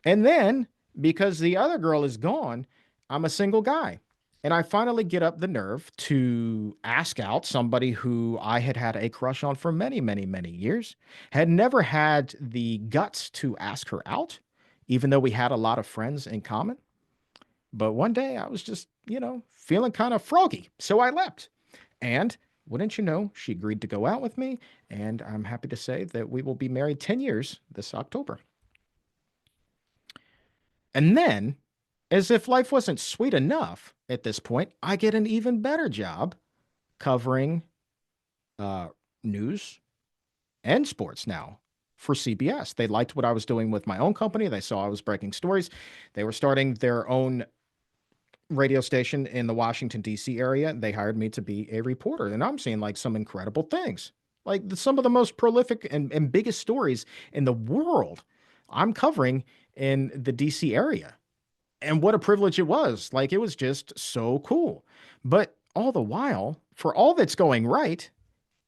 And then, because the other girl is gone, I'm a single guy. And I finally get up the nerve to ask out somebody who I had had a crush on for many, many, many years, had never had the guts to ask her out, even though we had a lot of friends in common. But one day I was just, feeling kind of froggy. So I leapt. And wouldn't you know, she agreed to go out with me. And I'm happy to say that we will be married 10 years this October. And then, as if life wasn't sweet enough at this point, I get an even better job covering news and sports now for CBS. They liked what I was doing with my own company. They saw I was breaking stories. They were starting their own radio station in the Washington, D.C. area. They hired me to be a reporter, and I'm seeing like some incredible things, like some of the most prolific and biggest stories in the world I'm covering in the D.C. area. And what a privilege it was. Like, it was just so cool. But all the while, for all that's going right,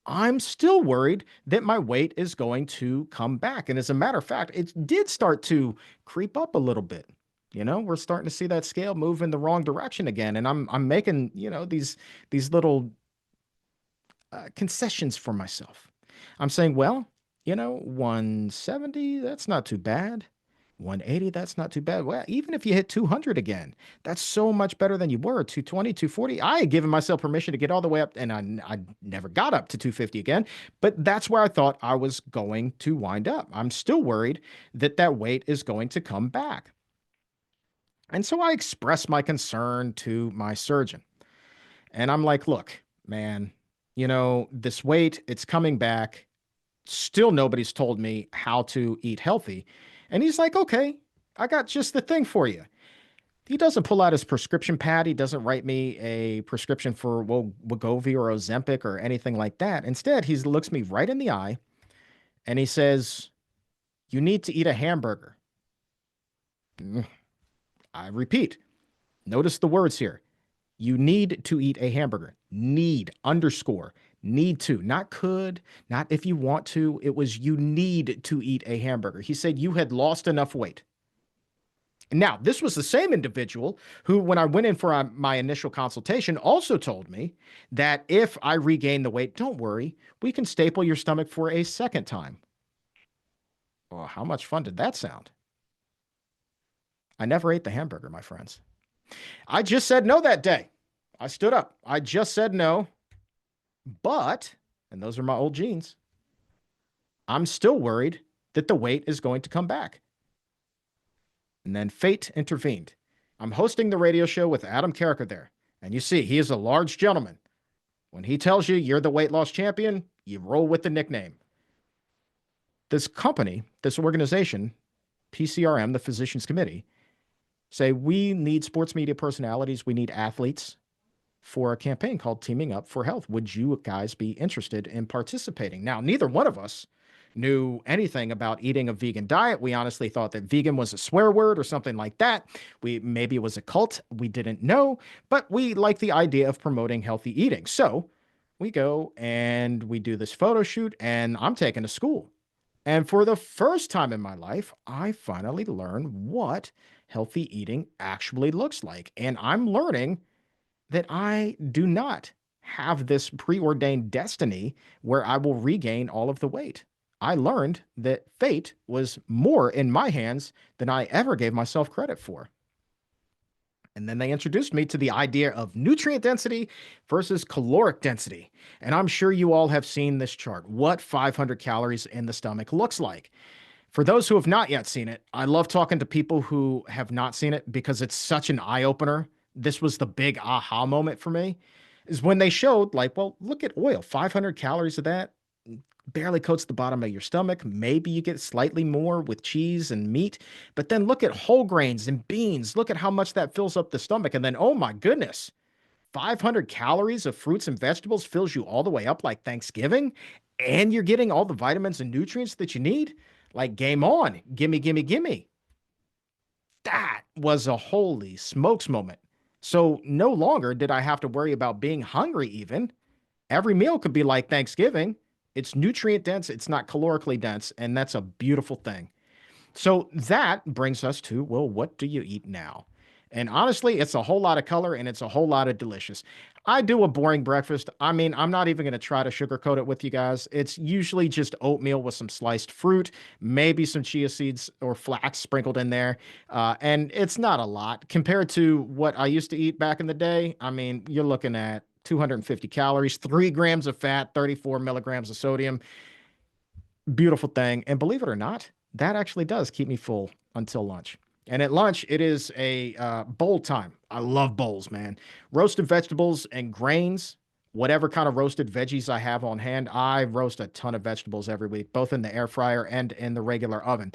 I'm still worried that my weight is going to come back. And as a matter of fact, it did start to creep up a little bit. We're starting to see that scale move in the wrong direction again. And I'm making, these little concessions for myself. I'm saying, well, 170, that's not too bad. 180, that's not too bad. Well, even if you hit 200 again, that's so much better than you were. 220, 240. I had given myself permission to get all the way up, and I never got up to 250 again, but that's where I thought I was going to wind up. I'm still worried that that weight is going to come back. And so I expressed my concern to my surgeon. And I'm like, look, man, this weight, it's coming back. Still, nobody's told me how to eat healthy. And he's like, okay, I got just the thing for you. He doesn't pull out his prescription pad. He doesn't write me a prescription for Wegovy or Ozempic or anything like that. Instead, he looks me right in the eye and he says, you need to eat a hamburger. I repeat, notice the words here. You need to eat a hamburger. Need, underscore. Need to, not could, not if you want to. It was you need to eat a hamburger. He said you had lost enough weight. Now, this was the same individual who, when I went in for my initial consultation, also told me that if I regain the weight, don't worry, we can staple your stomach for a second time. Well, how much fun did that sound? I never ate the hamburger, my friends. I just said no that day. I stood up. I just said no. But, and those are my old genes, I'm still worried that the weight is going to come back. And then fate intervened. I'm hosting the radio show with Adam Carroll there. And you see, he is a large gentleman. When he tells you you're the weight loss champion, you roll with the nickname. This company, this organization, PCRM, the Physicians Committee, say we need sports media personalities, we need athletes for a campaign called Teaming Up for Health. Would you guys be interested in participating? Now, neither one of us knew anything about eating a vegan diet. We honestly thought that vegan was a swear word or something like that. Maybe it was a cult. We didn't know, but we like the idea of promoting healthy eating. So we go and we do this photo shoot, and I'm taken to school. And for the first time in my life, I finally learned what healthy eating actually looks like. And I'm learning that I do not have this preordained destiny where I will regain all of the weight. I learned that fate was more in my hands than I ever gave myself credit for. And then they introduced me to the idea of nutrient density versus caloric density. And I'm sure you all have seen this chart, what 500 calories in the stomach looks like. For those who have not yet seen it, I love talking to people who have not seen it because it's such an eye-opener. This was the big aha moment for me, is when they showed like, well, look at oil, 500 calories of that barely coats the bottom of your stomach. Maybe you get slightly more with cheese and meat, but then look at whole grains and beans. Look at how much that fills up the stomach. And then, oh my goodness, 500 calories of fruits and vegetables fills you all the way up like Thanksgiving. And you're getting all the vitamins and nutrients that you need. Like, game on. Gimme, gimme, gimme. That was a holy smokes moment. So no longer did I have to worry about being hungry even. Every meal could be like Thanksgiving. It's nutrient dense, it's not calorically dense, and that's a beautiful thing. So that brings us to, well, what do you eat now? And honestly, it's a whole lot of color and it's a whole lot of delicious. I do a boring breakfast. I mean, I'm not even going to try to sugarcoat it with you guys. It's usually just oatmeal with some sliced fruit, maybe some chia seeds or flax sprinkled in there. And it's not a lot compared to what I used to eat back in the day. I mean, you're looking at 250 calories, 3 grams of fat, 34 milligrams of sodium. Beautiful thing. And believe it or not, that actually does keep me full until lunch. And at lunch, it is a bowl time. I love bowls, man. Roasted vegetables and grains, whatever kind of roasted veggies I have on hand. I roast a ton of vegetables every week, both in the air fryer and in the regular oven.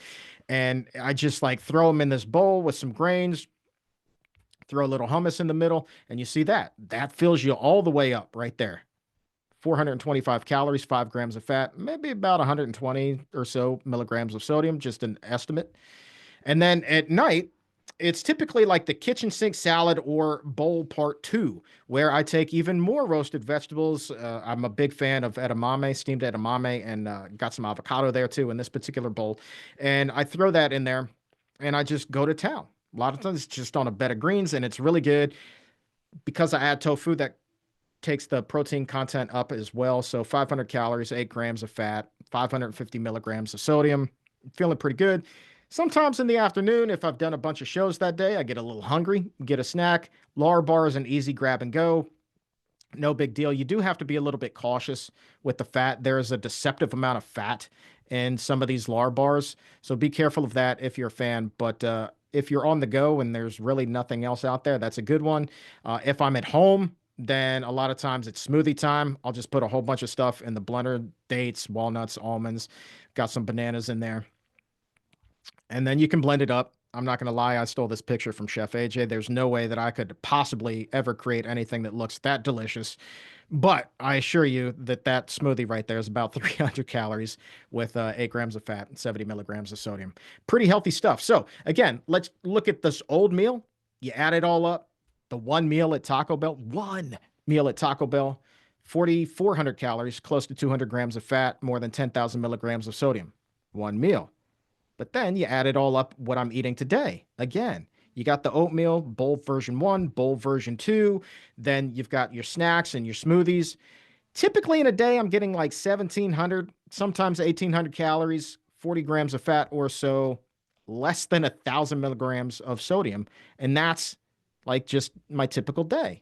And I just like throw them in this bowl with some grains, throw a little hummus in the middle, and you see that. That fills you all the way up right there. 425 calories, 5 grams of fat, maybe about 120 or so milligrams of sodium, just an estimate. And then at night, it's typically like the kitchen sink salad or bowl part two, where I take even more roasted vegetables. I'm a big fan of edamame, steamed edamame, and got some avocado there too in this particular bowl. And I throw that in there and I just go to town. A lot of times it's just on a bed of greens and it's really good because I add tofu that takes the protein content up as well. So 500 calories, 8 grams of fat, 550 milligrams of sodium. Feeling pretty good. Sometimes in the afternoon, if I've done a bunch of shows that day, I get a little hungry, get a snack. Lar bar is an easy grab and go. No big deal. You do have to be a little bit cautious with the fat. There is a deceptive amount of fat in some of these lar bars. So be careful of that if you're a fan. But if you're on the go and there's really nothing else out there, that's a good one. If I'm at home, then a lot of times it's smoothie time. I'll just put a whole bunch of stuff in the blender, dates, walnuts, almonds, got some bananas in there. And then you can blend it up. I'm not going to lie. I stole this picture from Chef AJ. There's no way that I could possibly ever create anything that looks that delicious. But I assure you that that smoothie right there is about 300 calories with 8 grams of fat and 70 milligrams of sodium. Pretty healthy stuff. So again, let's look at this old meal. You add it all up. The one meal at Taco Bell, 4,400 calories, close to 200 grams of fat, more than 10,000 milligrams of sodium. One meal. But then you add it all up what I'm eating today. Again, you got the oatmeal, bowl version 1, bowl version 2. Then you've got your snacks and your smoothies. Typically in a day, I'm getting like 1,700, sometimes 1,800 calories, 40 grams of fat or so, less than 1,000 milligrams of sodium. And that's like just my typical day.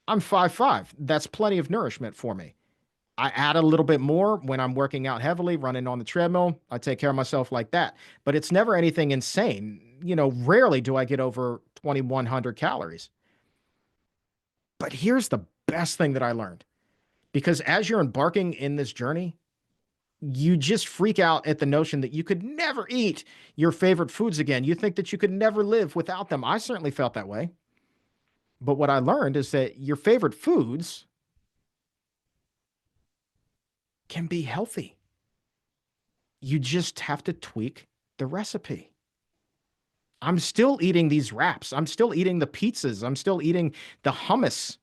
I'm 5'5". That's plenty of nourishment for me. I add a little bit more when I'm working out heavily, running on the treadmill. I take care of myself like that. But it's never anything insane. You know, rarely do I get over 2,100 calories. But here's the best thing that I learned. Because as you're embarking in this journey, you just freak out at the notion that you could never eat your favorite foods again. You think that you could never live without them. I certainly felt that way. But what I learned is that your favorite foods can be healthy. You just have to tweak the recipe. I'm still eating these wraps. I'm still eating the pizzas. I'm still eating the hummus.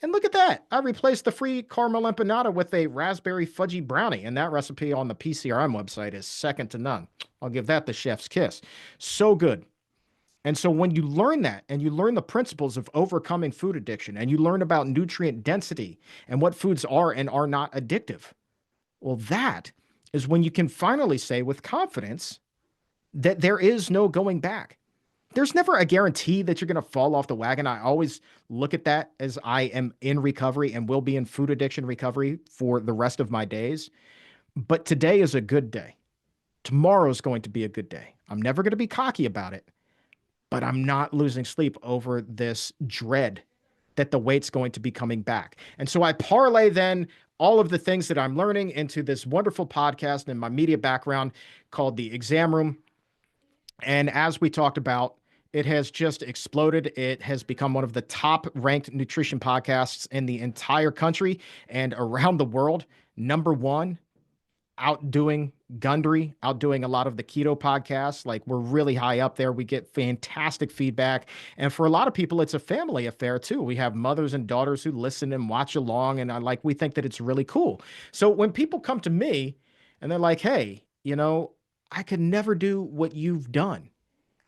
And look at that. I replaced the free caramel empanada with a raspberry fudgy brownie. And that recipe on the PCRM website is second to none. I'll give that the chef's kiss. So good. And so when you learn that and you learn the principles of overcoming food addiction and you learn about nutrient density and what foods are and are not addictive, well, that is when you can finally say with confidence that there is no going back. There's never a guarantee that you're going to fall off the wagon. I always look at that as I am in recovery and will be in food addiction recovery for the rest of my days. But today is a good day. Tomorrow is going to be a good day. I'm never going to be cocky about it, but I'm not losing sleep over this dread that the weight's going to be coming back. And so I parlay then all of the things that I'm learning into this wonderful podcast and my media background called The Exam Room. And as we talked about, it has just exploded. It has become one of the top ranked nutrition podcasts in the entire country and around the world. Number one, outdoing Gundry, outdoing a lot of the keto podcasts. Like, we're really high up there. We get fantastic feedback. And for a lot of people, it's a family affair too. We have mothers and daughters who listen and watch along. And we think that it's really cool. So when people come to me and they're like, hey, I could never do what you've done.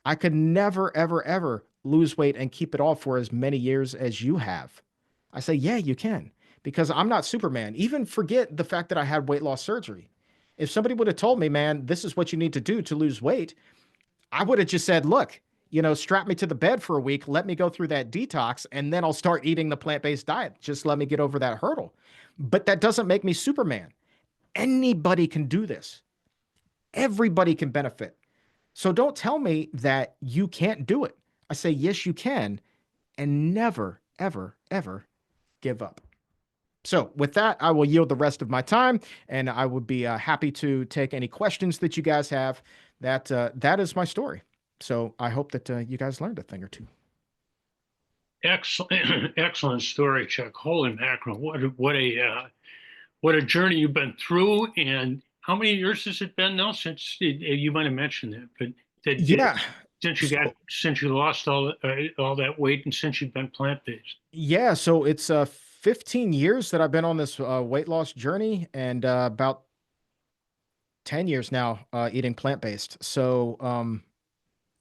I could never, ever, ever lose weight and keep it off for as many years as you have. I say, yeah, you can, because I'm not Superman. Even forget the fact that I had weight loss surgery. If somebody would have told me, man, this is what you need to do to lose weight, I would have just said, look, strap me to the bed for a week, let me go through that detox, and then I'll start eating the plant-based diet. Just let me get over that hurdle. But that doesn't make me Superman. Anybody can do this. Everybody can benefit. So don't tell me that you can't do it. I say, yes, you can, and never, ever, ever give up. So with that, I will yield the rest of my time, and I would be happy to take any questions that you guys have. That is my story. So I hope that you guys learned a thing or two. Excellent, excellent story, Chuck. Holy mackerel! What a journey you've been through, and how many years has it been now since you might have mentioned that, but Yeah. since you lost all that weight and since you've been plant-based. Yeah. So it's 15 years that I've been on this weight loss journey, and about 10 years now eating plant-based. So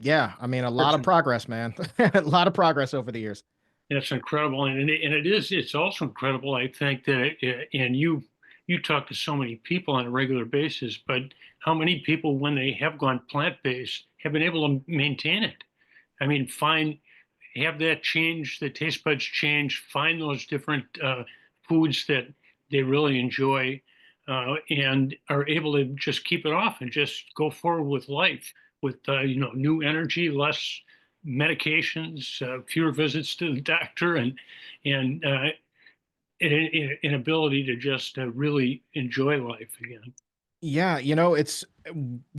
yeah, I mean, a lot of progress, man. A lot of progress over the years. That's incredible, and it's also incredible. I think that, and you talk to so many people on a regular basis, but how many people, when they have gone plant-based, have been able to maintain it? I mean, have that change, the taste buds change, find those different foods that they really enjoy, and are able to just keep it off and just go forward with life with new energy, less medications, fewer visits to the doctor, and an ability to just really enjoy life again. Yeah, it's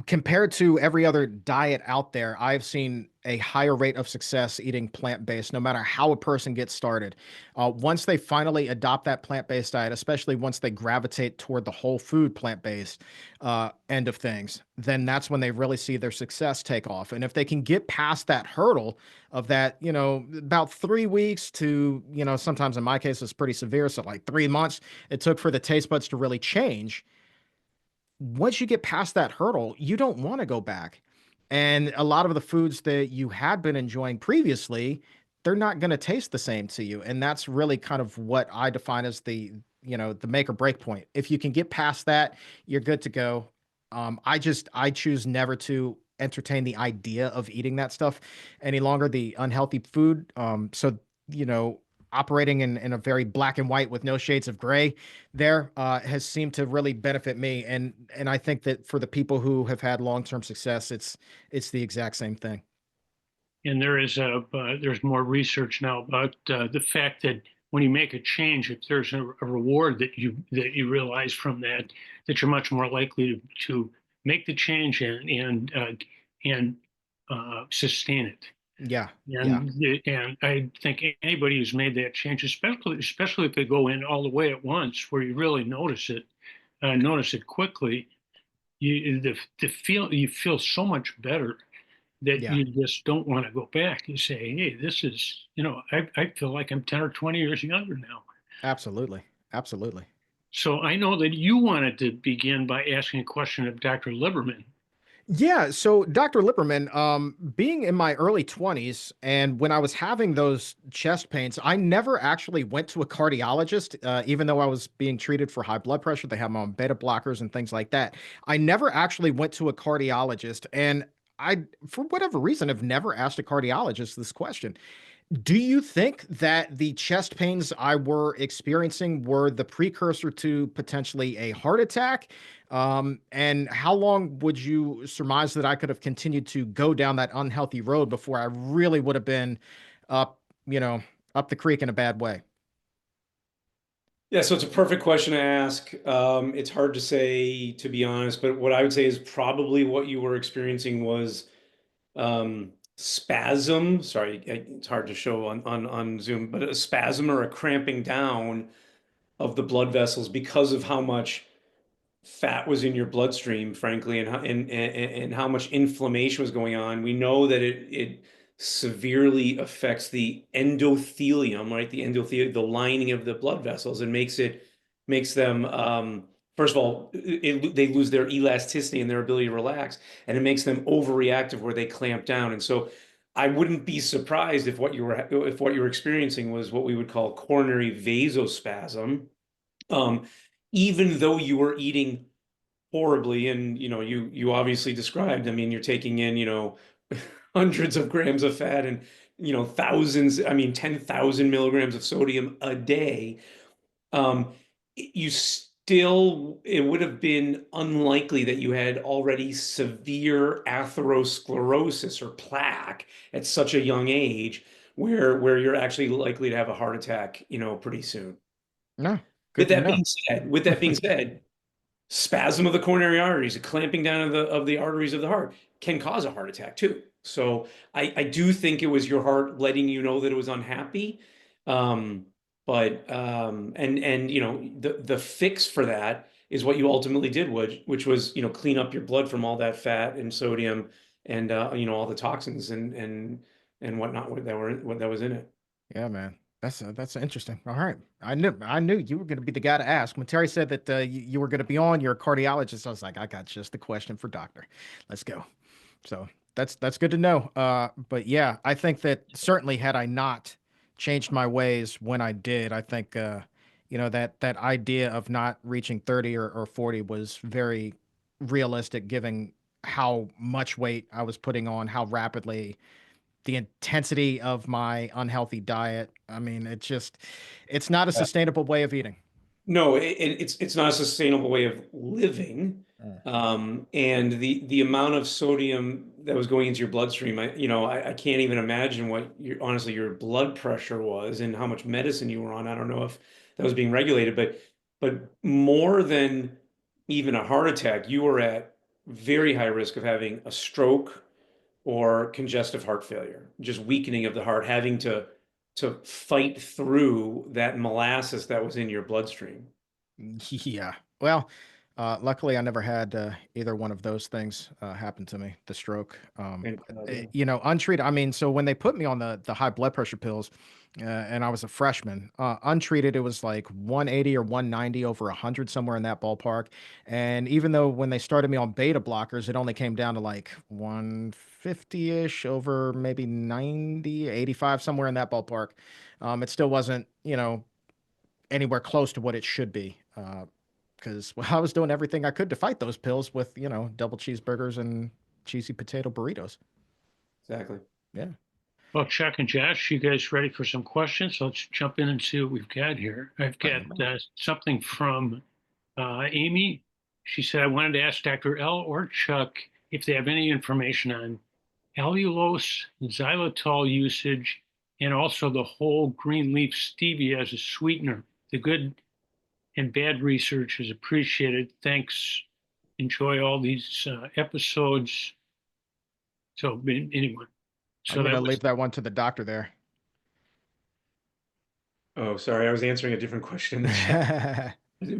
compared to every other diet out there, I've seen a higher rate of success eating plant-based, no matter how a person gets started. Once they finally adopt that plant-based diet, especially once they gravitate toward the whole food plant-based end of things, then that's when they really see their success take off. And if they can get past that hurdle of that, about 3 weeks to, sometimes in my case, it's pretty severe. So like 3 months it took for the taste buds to really change. Once you get past that hurdle, you don't want to go back. And a lot of the foods that you had been enjoying previously, they're not going to taste the same to you. And that's really kind of what I define as the make or break point. If you can get past that, you're good to go. I choose never to entertain the idea of eating that stuff any longer, the unhealthy food. So, operating in a very black and white with no shades of gray there has seemed to really benefit me. And I think that for the people who have had long-term success, it's the exact same thing. And there's more research now about the fact that when you make a change, if there's a reward that you realize from that, that you're much more likely to make the change and sustain it. Yeah. And I think anybody who's made that change, especially if they go in all the way at once, where you really notice it quickly, you feel so much better that Yeah. you just don't want to go back. You say, hey, this is, I feel like I'm 10 or 20 years younger now. Absolutely. Absolutely. So I know that you wanted to begin by asking a question of Dr. Lieberman. Yeah, so Dr. Lipperman, being in my early 20s and when I was having those chest pains, I never actually went to a cardiologist, even though I was being treated for high blood pressure. They have my own beta blockers and things like that. I never actually went to a cardiologist, and for whatever reason, have never asked a cardiologist this question. Do you think that the chest pains I were experiencing were the precursor to potentially a heart attack? And how long would you surmise that I could have continued to go down that unhealthy road before I really would have been up, up the creek in a bad way? Yeah, so it's a perfect question to ask. It's hard to say, to be honest, but what I would say is probably what you were experiencing was spasm. Sorry, it's hard to show on Zoom, but a spasm or a cramping down of the blood vessels because of how much fat was in your bloodstream, frankly, and how much inflammation was going on. We know that it severely affects the endothelium, right? The lining of the blood vessels, and makes them first of all, they lose their elasticity and their ability to relax, and it makes them overreactive where they clamp down. And so I wouldn't be surprised if what you were experiencing was what we would call coronary vasospasm. Um, Even though you were eating horribly, and you obviously described, I mean, you're taking in, hundreds of grams of fat and thousands, I mean 10,000 milligrams of sodium a day. um you still, it would have been unlikely that you had already severe atherosclerosis or plaque at such a young age, where you're actually likely to have a heart attack, pretty soon. No, With good to that know. being said, with that being said, spasm of the coronary arteries, a clamping down of the arteries of the heart can cause a heart attack too. So I do think it was your heart letting you know that it was unhappy. Um, and the fix for that is what you ultimately did, which was clean up your blood from all that fat and sodium and all the toxins and whatnot that was in it. Yeah, man. That's interesting. All right. I knew you were going to be the guy to ask. When Terry said that you were going to be on, you're a cardiologist, I was like, I got just the question for doctor. Let's go. So that's good to know. But yeah, I think that certainly had I not changed my ways when I did, I think that idea of not reaching 30 or 40 was very realistic, given how much weight I was putting on, how rapidly, the intensity of my unhealthy diet. I mean, it's not a sustainable way of eating. No, it's not a sustainable way of living. Mm. And the amount of sodium that was going into your bloodstream, I can't even imagine what honestly your blood pressure was and how much medicine you were on. I don't know if that was being regulated, but more than even a heart attack, you were at very high risk of having a stroke or congestive heart failure, just weakening of the heart, having to fight through that molasses that was in your bloodstream. Yeah. Well, luckily, I never had either one of those things happen to me. The stroke, And yeah. untreated. I mean, so when they put me on the high blood pressure pills, and I was a freshman, untreated, it was like 180 or 190 over 100, somewhere in that ballpark. And even though when they started me on beta blockers, it only came down to like 150-ish over maybe 90, 85, somewhere in that ballpark. It still wasn't, anywhere close to what it should be. Because well, I was doing everything I could to fight those pills with, double cheeseburgers and cheesy potato burritos. Exactly. Yeah. Well, Chuck and Josh, you guys ready for some questions? Let's jump in and see what we've got here. I've Bring got 'em on. something from Amy. She said, I wanted to ask Dr. L or Chuck if they have any information on allulose, xylitol usage, and also the whole green leaf stevia as a sweetener. The good and bad research is appreciated. Thanks. Enjoy all these episodes. So, anyway, I'm so going that to was leave that one to the doctor there. Oh, sorry, I was answering a different question in the chat.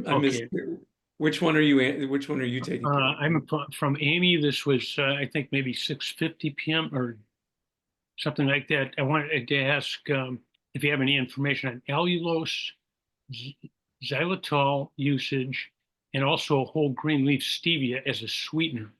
I missed. okay. Which one are you taking care of? I'm from Amy. This was, I think, maybe 6:50 p.m. or something like that. I wanted to ask if you have any information on allulose, xylitol usage, and also whole green leaf stevia as a sweetener.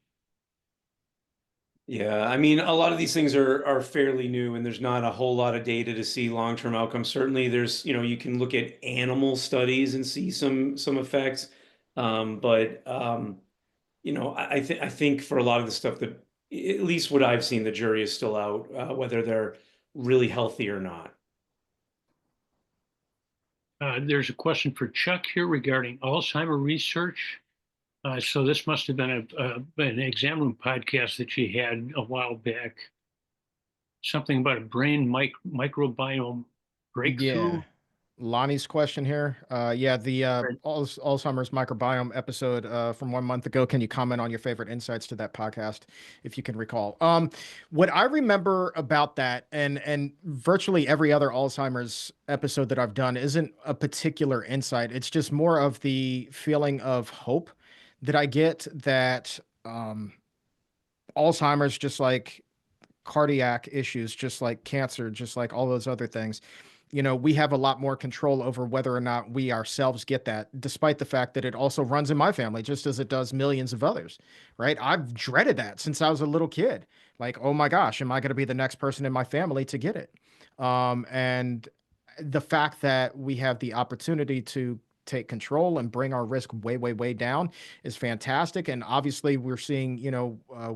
Yeah, I mean, a lot of these things are fairly new, and there's not a whole lot of data to see long-term outcomes. Certainly, there's, you can look at animal studies and see some effects. But I think for a lot of the stuff that, at least what I've seen, the jury is still out, whether they're really healthy or not. There's a question for Chuck here regarding Alzheimer research. So this must have been an exam room podcast that you had a while back. Something about a brain microbiome breakthrough. Yeah. Lonnie's question here. Yeah, the Right. Alzheimer's microbiome episode from 1 month ago. Can you comment on your favorite insights to that podcast, if you can recall? What I remember about that, and virtually every other Alzheimer's episode that I've done, isn't a particular insight. It's just more of the feeling of hope that I get that Alzheimer's, just like cardiac issues, just like cancer, just like all those other things, we have a lot more control over whether or not we ourselves get that, despite the fact that it also runs in my family, just as it does millions of others, right? I've dreaded that since I was a little kid. Like, oh my gosh, am I going to be the next person in my family to get it? And the fact that we have the opportunity to take control and bring our risk way, way, way down is fantastic. And obviously, we're seeing,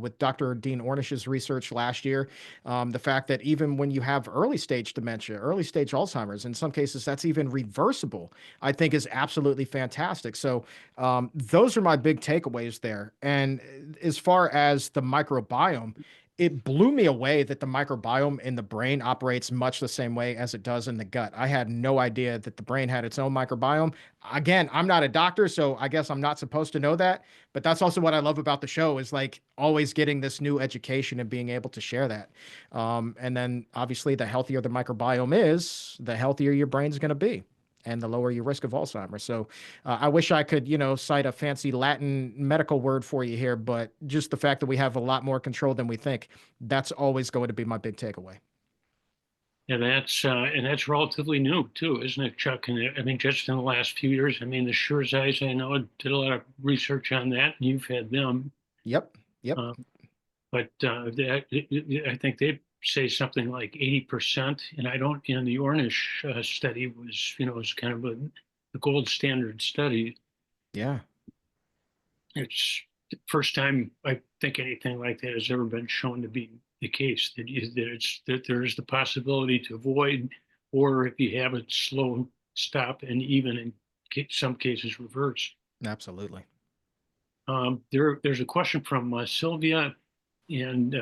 with Dr. Dean Ornish's research last year, the fact that even when you have early stage dementia, early stage Alzheimer's, in some cases, that's even reversible, I think is absolutely fantastic. So, those are my big takeaways there. And as far as the microbiome, it blew me away that the microbiome in the brain operates much the same way as it does in the gut. I had no idea that the brain had its own microbiome. Again, I'm not a doctor, so I guess I'm not supposed to know that. But that's also what I love about the show, is like always getting this new education and being able to share that. And then obviously, the healthier the microbiome is, the healthier your brain's going to be, and the lower your risk of Alzheimer's. So I wish I could, cite a fancy Latin medical word for you here, but just the fact that we have a lot more control than we think, that's always going to be my big takeaway. Yeah, that's relatively new too, isn't it, Chuck? And I mean, just in the last few years, I mean, the Sure Eyes, I know, did a lot of research on that, and you've had them. Yep. Yep. Uh, but I think they say something like 80%, and I don't. And the Ornish study was, was kind of the gold standard study. Yeah. It's the first time I think anything like that has ever been shown to be the case. That there is the possibility to avoid, or if you have it, slow, stop, and even in some cases reverse. Absolutely. There's a question from Sylvia, and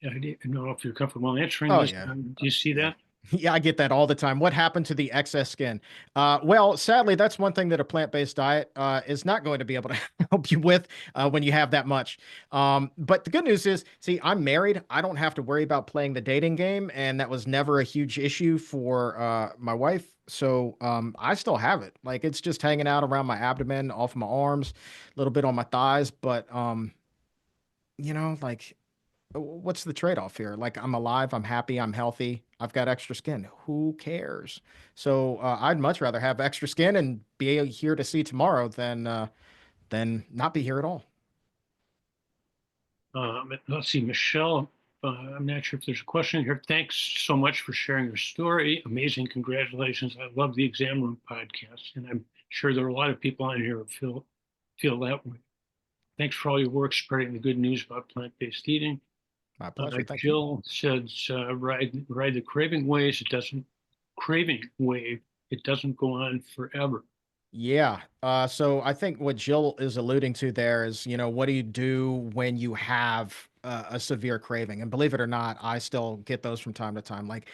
I don't know if you're comfortable answering Oh this. yeah. Do you see Yeah. that? Yeah, I get that all the time. What happened to the excess skin? Well, sadly, that's one thing that a plant-based diet is not going to be able to help you with when you have that much. But the good news is, see, I'm married. I don't have to worry about playing the dating game, and that was never a huge issue for my wife. So I still have it. Like, it's just hanging out around my abdomen, off my arms, a little bit on my thighs. But like, what's the trade-off here? Like, I'm alive, I'm happy, I'm healthy, I've got extra skin. Who cares? So I'd much rather have extra skin and be here to see tomorrow than not be here at all. Let's see, Michelle. I'm not sure if there's a question here. Thanks so much for sharing your story. Amazing. Congratulations. I love the Exam Room podcast, and I'm sure there are a lot of people on here who feel that way. Thanks for all your work spreading the good news about plant-based eating. My pleasure. Thank you. Jill says, ride the craving waves. It doesn't craving wave. It doesn't go on forever. Yeah. So I think what Jill is alluding to there is, what do you do when you have a severe craving? And believe it or not, I still get those from time to time. Like,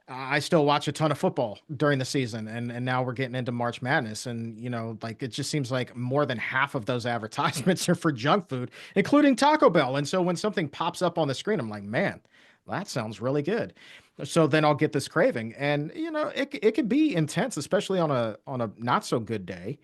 I still watch a ton of football during the season, and now we're getting into March Madness, and like, it just seems like more than half of those advertisements are for junk food, including Taco Bell. And so when something pops up on the screen, I'm like, man, that sounds really good. So then I'll get this craving, and it could be intense, especially on a not so good day,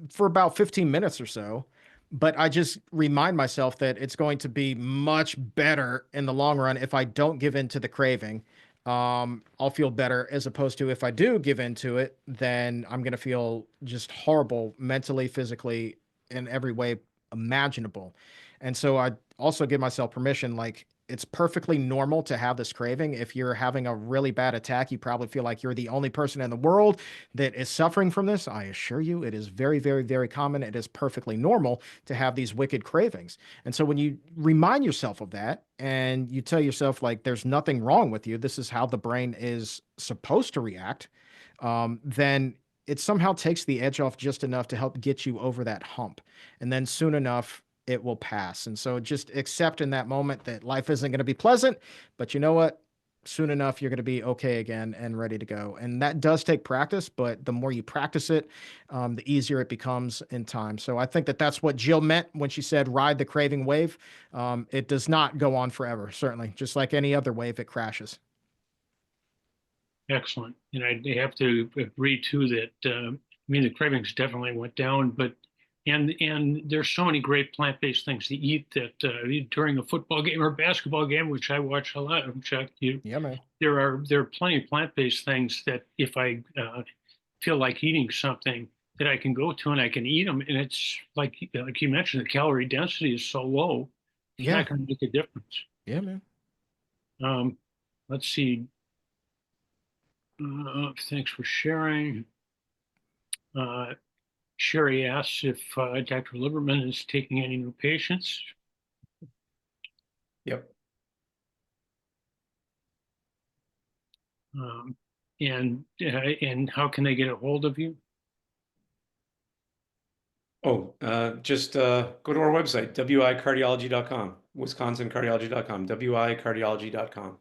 for about 15 minutes or so. But I just remind myself that it's going to be much better in the long run if I don't give in to the craving. I'll feel better, as opposed to, if I do give in to it, then I'm going to feel just horrible mentally, physically, in every way imaginable. And so I also give myself permission, like, it's perfectly normal to have this craving. If you're having a really bad attack, you probably feel like you're the only person in the world that is suffering from this. I assure you, it is very, very, very common. It is perfectly normal to have these wicked cravings. And so when you remind yourself of that, and you tell yourself, like, there's nothing wrong with you, this is how the brain is supposed to react, then it somehow takes the edge off just enough to help get you over that hump. And then soon enough, it will pass. And so just accept in that moment that life isn't going to be pleasant, but you know what? soon enough, you're going to be okay again and ready to go. And that does take practice, but the more you practice it, the easier it becomes in time. So I think that that's what Jill meant when she said, ride the craving wave. It does not go on forever, certainly. Just like any other wave, it crashes. Excellent. And I have to agree too that I mean the cravings definitely went down, but and there's so many great plant-based things to eat that during a football game or basketball game, which I watch a lot of, Chuck, Yeah, man. there are plenty of plant-based things that if I feel like eating something that I can go to and I can eat them, and it's like you mentioned, the calorie density is so low, it's Yeah. not going to make a difference. Yeah, man. Um, let's see. Thanks for sharing. Uh, Sherry asks if Dr. Lieberman is taking any new patients. Yep. Um, and how can they get a hold of you? Oh, just go to our website, wicardiology.com, wisconsincardiology.com, wicardiology.com.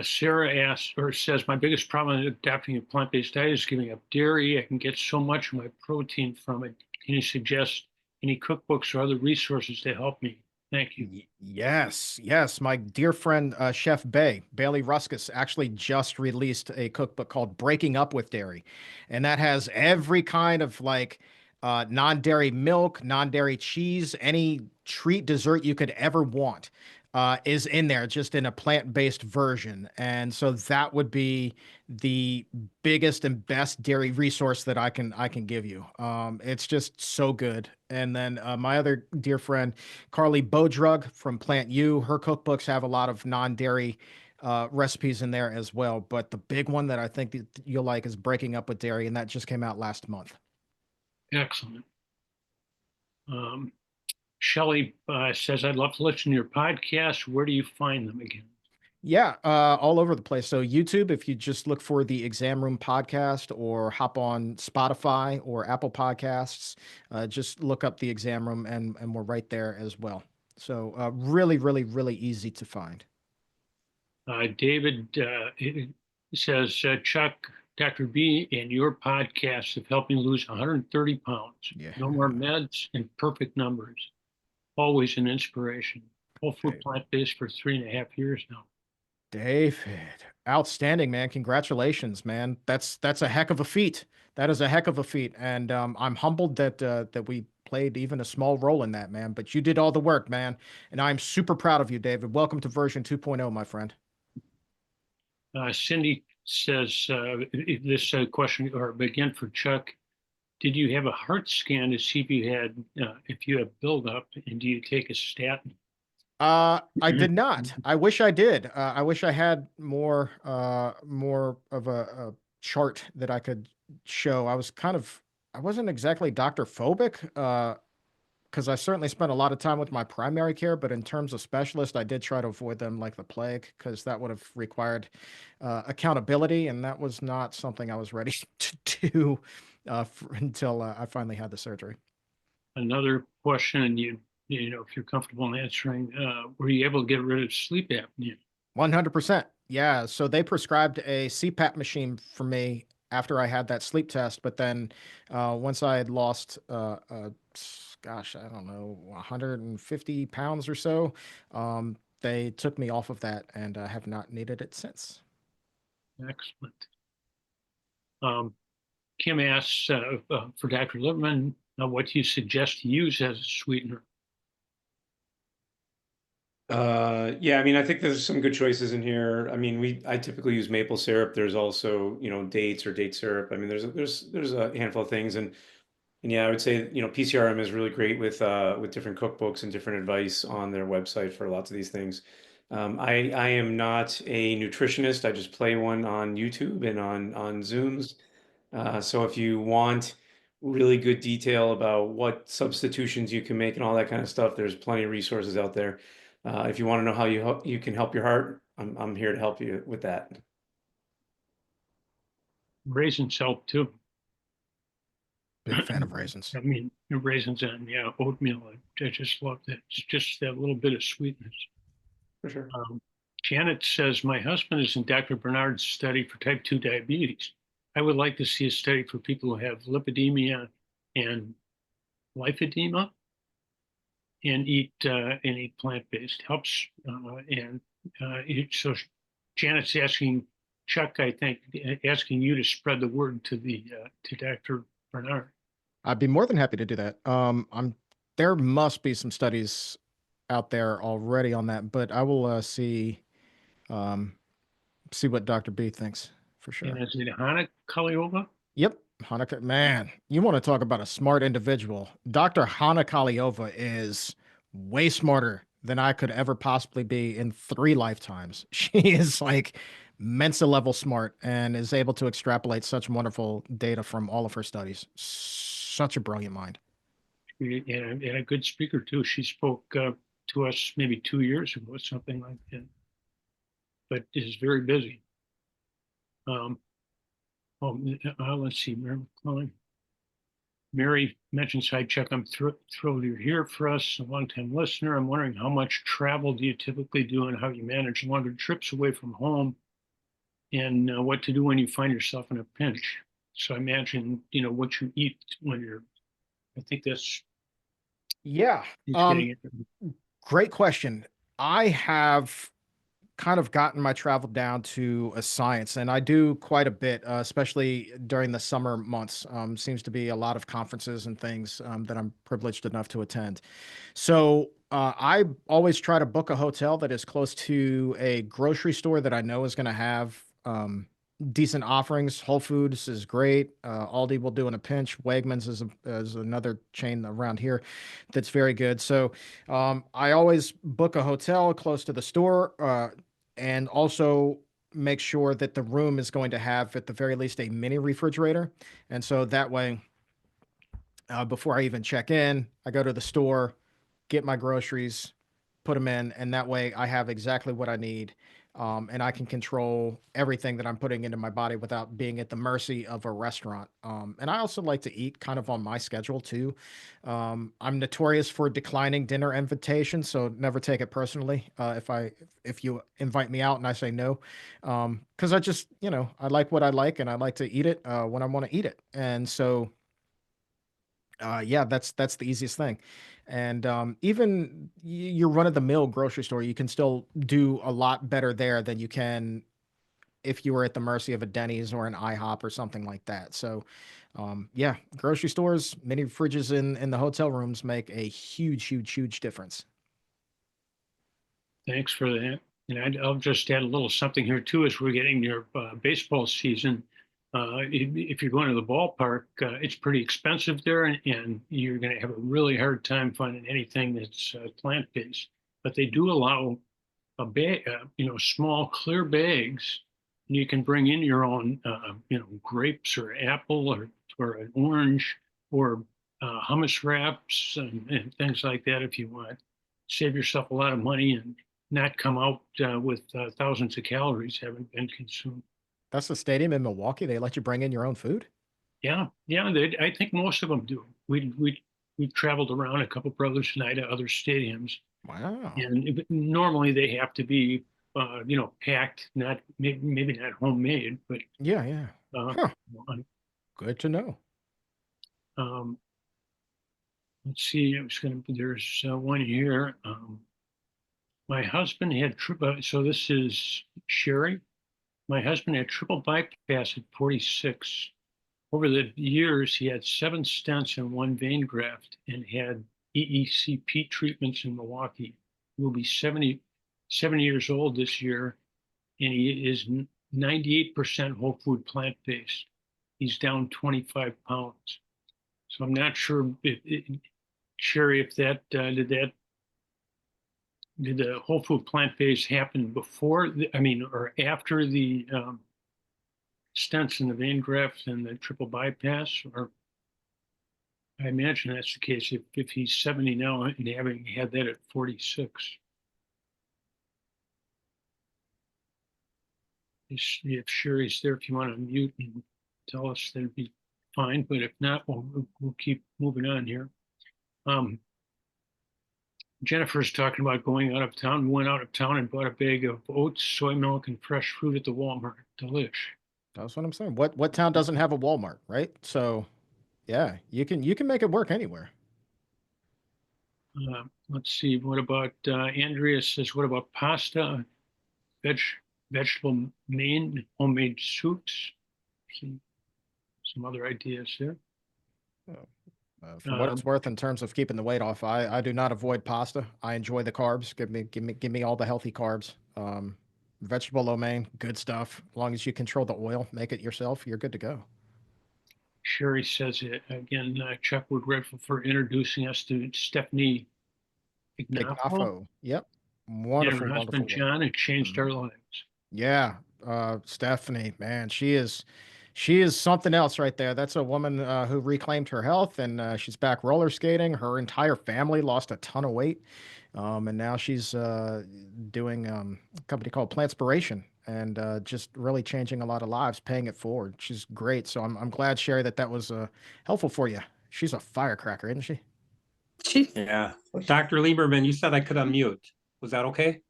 Sarah asks or says, my biggest problem in adopting a plant-based diet is giving up dairy. I can get so much of my protein from it. Can you suggest any cookbooks or other resources to help me? Thank you. Yes, yes. My dear friend, Chef Bailey Ruskus, actually just released a cookbook called Breaking Up with Dairy. And that has every kind of like non-dairy milk, non-dairy cheese, any treat dessert you could ever want is in there, just in a plant-based version. And so that would be the biggest and best dairy resource that I can give you. It's just so good. And then my other dear friend, Carly Bodrug from Plant U, her cookbooks have a lot of non-dairy recipes in there as well. But the big one that I think that you'll like is Breaking Up with Dairy, and that just came out last month. Excellent. Um, Shelley says, I'd love to listen to your podcast. Where do you find them again? Yeah, all over the place. So YouTube, if you just look for the Exam Room podcast or hop on Spotify or Apple Podcasts, just look up the Exam Room and we're right there as well. So really, really, really easy to find. David says, Chuck, Dr. B, and your podcast have helped me lose 130 pounds. Yeah. No more meds and perfect numbers. Always an inspiration. Whole food Okay. plant-based for 3.5 years now. David, outstanding, man. Congratulations, man. That's a heck of a feat. That is a heck of a feat, and I'm humbled that we played even a small role in that, man. But you did all the work, man, and I'm super proud of you, David. Welcome to version 2.0, my friend. Cindy says, this question, or again for Chuck, did you have a heart scan to see if you have buildup, and do you take a statin? I did not. I wish I did. I wish I had more of a chart that I could show. I wasn't exactly doctor phobic, because I certainly spent a lot of time with my primary care, but in terms of specialists, I did try to avoid them like the plague, because that would have required accountability, and that was not something I was ready to do until I finally had the surgery. Another question, and you know if you're comfortable in answering, were you able to get rid of sleep apnea? 100%. Yeah. So they prescribed a CPAP machine for me after I had that sleep test. But then once I had lost, gosh, I don't know, 150 pounds or so, they took me off of that and have not needed it since. Excellent. Um, Kim asks for Dr. Lippman, what do you suggest to use as a sweetener? Yeah, I mean, I think there's some good choices in here. I mean, I typically use maple syrup. There's also, dates or date syrup. I mean, there's a handful of things, and yeah, I would say, PCRM is really great with different cookbooks and different advice on their website for lots of these things. I am not a nutritionist. I just play one on YouTube and on Zooms. So if you want really good detail about what substitutions you can make and all that kind of stuff, there's plenty of resources out there. If you want to know how you can help your heart, I'm here to help you with that. Raisins help too. Big fan of raisins. I mean, raisins and yeah, oatmeal. I just love that. It's just that little bit of sweetness. For sure. Janet says, my husband is in Dr. Bernard's study for type 2 diabetes. I would like to see a study for people who have lipidemia and lipedema and eat plant-based. Helps. So Janet's asking Chuck, I think, asking you to spread the word to Dr. Bernard. I'd be more than happy to do that. There must be some studies out there already on that, but I will see what Dr. B thinks for sure. And is it Hana Kaliova? Yep. Hanukkah, man, you want to talk about a smart individual. Dr. Hana Kaliova is way smarter than I could ever possibly be in 3 lifetimes. She is like Mensa level smart and is able to extrapolate such wonderful data from all of her studies. Such a brilliant mind. And a good speaker too. She spoke to us maybe 2 years ago, something like that. But is very busy. Let's see, Mary McClellan. Mary mentions, hi, Chuck. I'm thrilled you're here for us, a longtime listener. I'm wondering how much travel do you typically do and how you manage longer trips away from home and what to do when you find yourself in a pinch. So I imagine, what you eat when you're, I think that's. Yeah. Great question. I have kind of gotten my travel down to a science, and I do quite a bit, especially during the summer months. Seems to be a lot of conferences and things that I'm privileged enough to attend. So I always try to book a hotel that is close to a grocery store that I know is going to have decent offerings. Whole Foods is great. Aldi will do in a pinch. Wegmans is another chain around here that's very good. So I always book a hotel close to the store and also make sure that the room is going to have at the very least a mini refrigerator. And so that way, before I even check in, I go to the store, get my groceries, put them in, and that way I have exactly what I need. And I can control everything that I'm putting into my body without being at the mercy of a restaurant. And I also like to eat kind of on my schedule too. I'm notorious for declining dinner invitations, so never take it personally if you invite me out and I say no, because I just I like what I like and I like to eat it when I want to eat it. And so yeah, that's the easiest thing. And even your run of the mill grocery store, you can still do a lot better there than you can if you were at the mercy of a Denny's or an IHOP or something like that. So yeah, grocery stores, mini fridges in the hotel rooms make a huge difference. Thanks for that. And I'll just add a little something here too, as we're getting near baseball season. If you're going to the ballpark, it's pretty expensive there, and you're going to have a really hard time finding anything that's plant-based. But they do allow a bag, small clear bags, and you can bring in your own, grapes or apple or an orange or hummus wraps and things like that if you want. Save yourself a lot of money and not come out with thousands of calories haven't been consumed. That's the stadium in Milwaukee. They let you bring in your own food. Yeah, I think most of them do. We've traveled around, a couple brothers and I, to other stadiums, Wow. and normally they have to be, packed, not maybe not homemade, but Yeah. Huh. on- Good to know. um, let's see. There's one here. My husband had so this is Sherry. My husband had triple bypass at 46. Over the years, he had 7 stents and 1 vein graft and had EECP treatments in Milwaukee. He will be 70 years old this year, and he is 98% whole food plant-based. He's down 25 pounds. So I'm not sure, Sherry, if did the whole food plant-based happen before, or after the stents and the vein graft and the triple bypass? Or I imagine that's the case if he's 70 now and having had that at 46. If Sherry's there, if you want to mute and tell us, that'd be fine. But if not, we'll keep moving on here. Jennifer's talking about going out of town, went out of town and bought a bag of oats, soy milk, and fresh fruit at the Walmart. Delish. That's what I'm saying. What town doesn't have a Walmart, right? So yeah, you can make it work anywhere. Let's see. What about Andrea says, what about pasta, veg, vegetable main, homemade soups? Some other ideas there. For what it's worth, in terms of keeping the weight off, I do not avoid pasta. I enjoy the carbs. Give me all the healthy carbs. Vegetable lo mein, good stuff. As long as you control the oil, make it yourself, you're good to go. Sherry says it again. Chuck, we're grateful for introducing us to Stephanie Ignafo Ignafo. Yep. and Wonderful, her wonderful husband woman. John. It changed our lives. Yeah. Stephanie, man, she is something else right there. That's a woman who reclaimed her health, and she's back roller skating. Her entire family lost a ton of weight. And now she's doing a company called Plantspiration, and just really changing a lot of lives, paying it forward. She's great. So I'm glad, Sherry, that was helpful for you. She's a firecracker, isn't she? Yeah. Dr. Lieberman, you said I could unmute. Was that okay?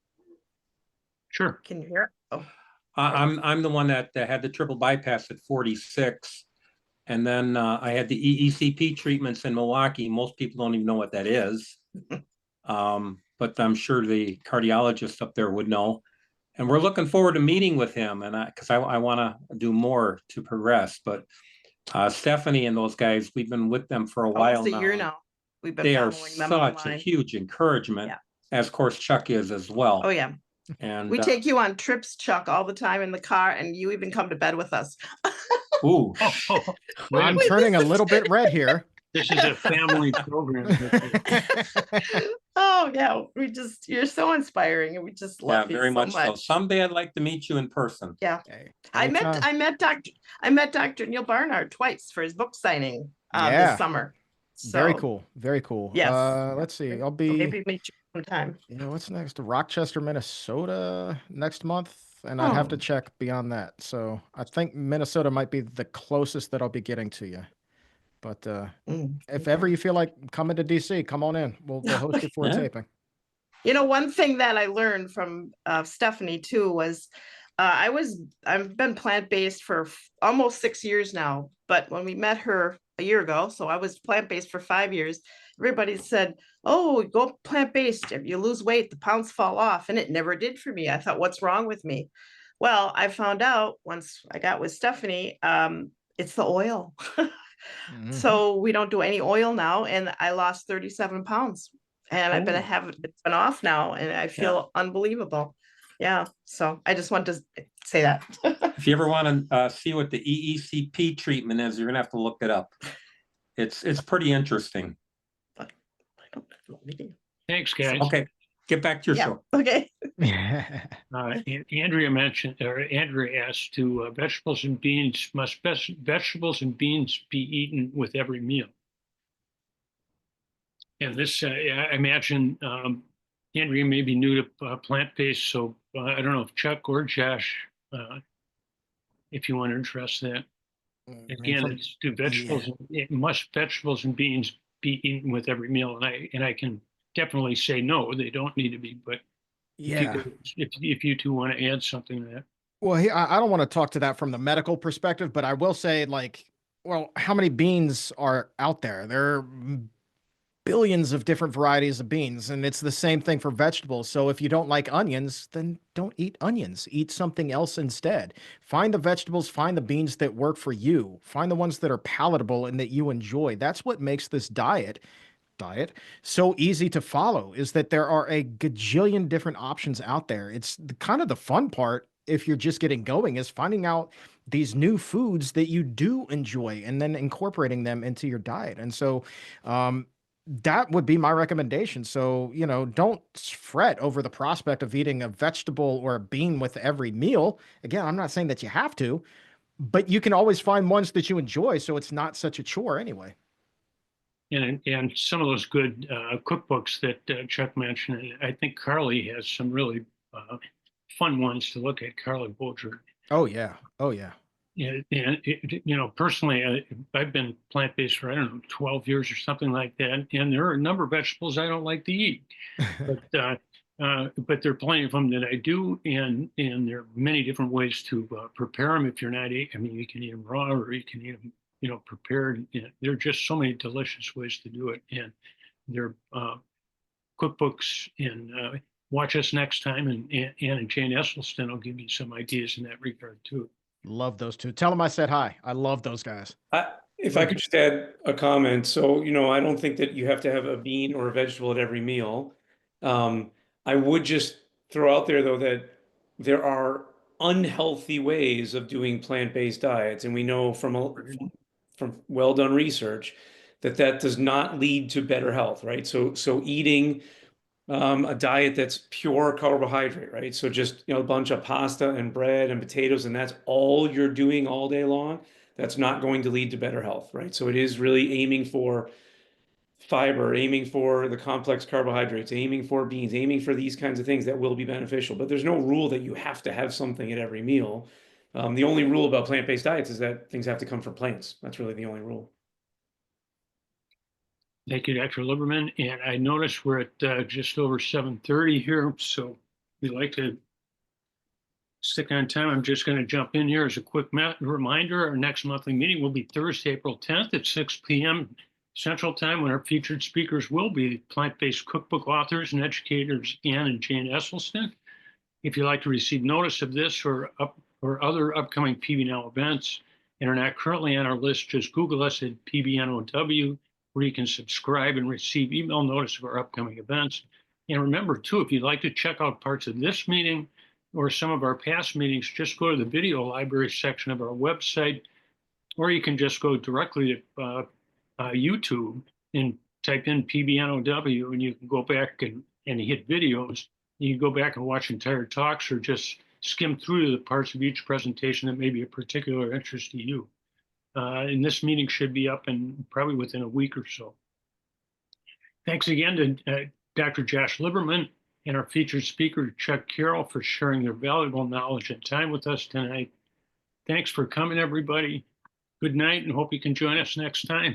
Sure. Can you hear? Oh, I'm the one that had the triple bypass at 46. And then I had the EECP treatments in Milwaukee. Most people don't even know what that is. But I'm sure the cardiologist up there would know. And we're looking forward to meeting with him, and because I want to do more to progress. But Stephanie and those guys, we've been with them for a while almost a year now. We've been They are following them such a online. huge encouragement, Yeah. as of course Chuck is as well. Oh yeah, And we take you on trips, Chuck, all the time in the car, and you even come to bed with us. ooh, I'm turning a little bit red here. This is a family program. Oh yeah, you're so inspiring, and we just yeah, love you very so much so. Someday I'd like to meet you in person. Yeah, Hey, I anytime. met Dr. Neil Barnard twice for his book signing Yeah. this summer. Very So, cool. Very cool. Yes. Let's see. I'll so be, maybe meet you sometime. what's next? Rochester, Minnesota next month. And I'd have to Oh. check beyond that. So I think Minnesota might be the closest that I'll be getting to you. But if ever you feel like coming to DC, come on in. We'll host you for a Yeah. taping. You know, one thing that I learned from Stephanie too was I've been plant-based for almost 6 years now, but when we met her a year ago, so I was plant-based for 5 years, everybody said, oh, go plant-based. If you lose weight, the pounds fall off. And it never did for me. I thought, what's wrong with me? Well, I found out once I got with Stephanie, it's the oil. Mhm. So we don't do any oil now, and I lost 37 pounds. And I've been it's been off now, and I feel unbelievable. Yeah. So I just want to say that. If you ever want to see what the EECP treatment is, you're gonna have to look it up. It's pretty interesting. I don't know. Thanks, guys. Okay, get back to your Yeah. show. Okay. Andrea asked to vegetables and beans, vegetables and beans be eaten with every meal? And this, I imagine, Andrea may be new to plant-based, so I don't know if Chuck or Josh, if you want to address that. Again, it's do vegetables, must vegetables and beans be eaten with every meal? And I can definitely say no, they don't need to be, but Yeah. if you two want to add something to that. Well, I don't want to talk to that from the medical perspective, but I will say, like, well, how many beans are out there? There are billions of different varieties of beans, and it's the same thing for vegetables. So if you don't like onions, then don't eat onions. Eat something else instead. Find the vegetables, find the beans that work for you. Find the ones that are palatable and that you enjoy. That's what makes this diet so easy to follow, is that there are a gajillion different options out there. It's kind of the fun part, if you're just getting going, is finding out these new foods that you do enjoy and then incorporating them into your diet. And so that would be my recommendation. So, don't fret over the prospect of eating a vegetable or a bean with every meal. Again, I'm not saying that you have to, but you can always find ones that you enjoy, so it's not such a chore anyway. And some of those good cookbooks that Chuck mentioned, I think Carly has some really fun ones to look at. Carly Bolger. Oh yeah. Oh yeah. Personally, I've been plant-based for, I don't know, 12 years or something like that. And there are a number of vegetables I don't like to eat. But there are plenty of them that I do. And there are many different ways to prepare them if you're not eating. I mean, you can eat them raw or you can eat them, prepared. There are just so many delicious ways to do it. And there are cookbooks and watch us next time. And Ann and Jane Esselstyn will give you some ideas in that regard too. Love those two. Tell them I said hi. I love those guys. If I could just add a comment. So, I don't think that you have to have a bean or a vegetable at every meal. I would just throw out there, though, that there are unhealthy ways of doing plant-based diets. And we know from well-done research that does not lead to better health, right? So eating a diet that's pure carbohydrate, right? So just, a bunch of pasta and bread and potatoes, and that's all you're doing all day long. That's not going to lead to better health, right? So it is really aiming for fiber, aiming for the complex carbohydrates, aiming for beans, aiming for these kinds of things that will be beneficial. But there's no rule that you have to have something at every meal. The only rule about plant-based diets is that things have to come from plants. That's really the only rule. Thank you, Dr. Lieberman. And I noticed we're at just over 7:30 here, so we like to stick on time. I'm just going to jump in here as a quick reminder. Our next monthly meeting will be Thursday, April 10th at 6 p.m. Central Time, when our featured speakers will be plant-based cookbook authors and educators Ann and Jane Esselstyn. If you'd like to receive notice of this or other upcoming PBNOW events and are not currently on our list, just Google us at PBNOW, where you can subscribe and receive email notice of our upcoming events. And remember, too, if you'd like to check out parts of this meeting or some of our past meetings, just go to the video library section of our website, or you can just go directly to YouTube and type in PBNOW, and you can go back and hit videos. You can go back and watch entire talks or just skim through the parts of each presentation that may be of particular interest to you. And this meeting should be up in probably within a week or so. Thanks again to Dr. Josh Lieberman and our featured speaker, Chuck Carroll, for sharing their valuable knowledge and time with us tonight. Thanks for coming, everybody. Good night, and hope you can join us next time.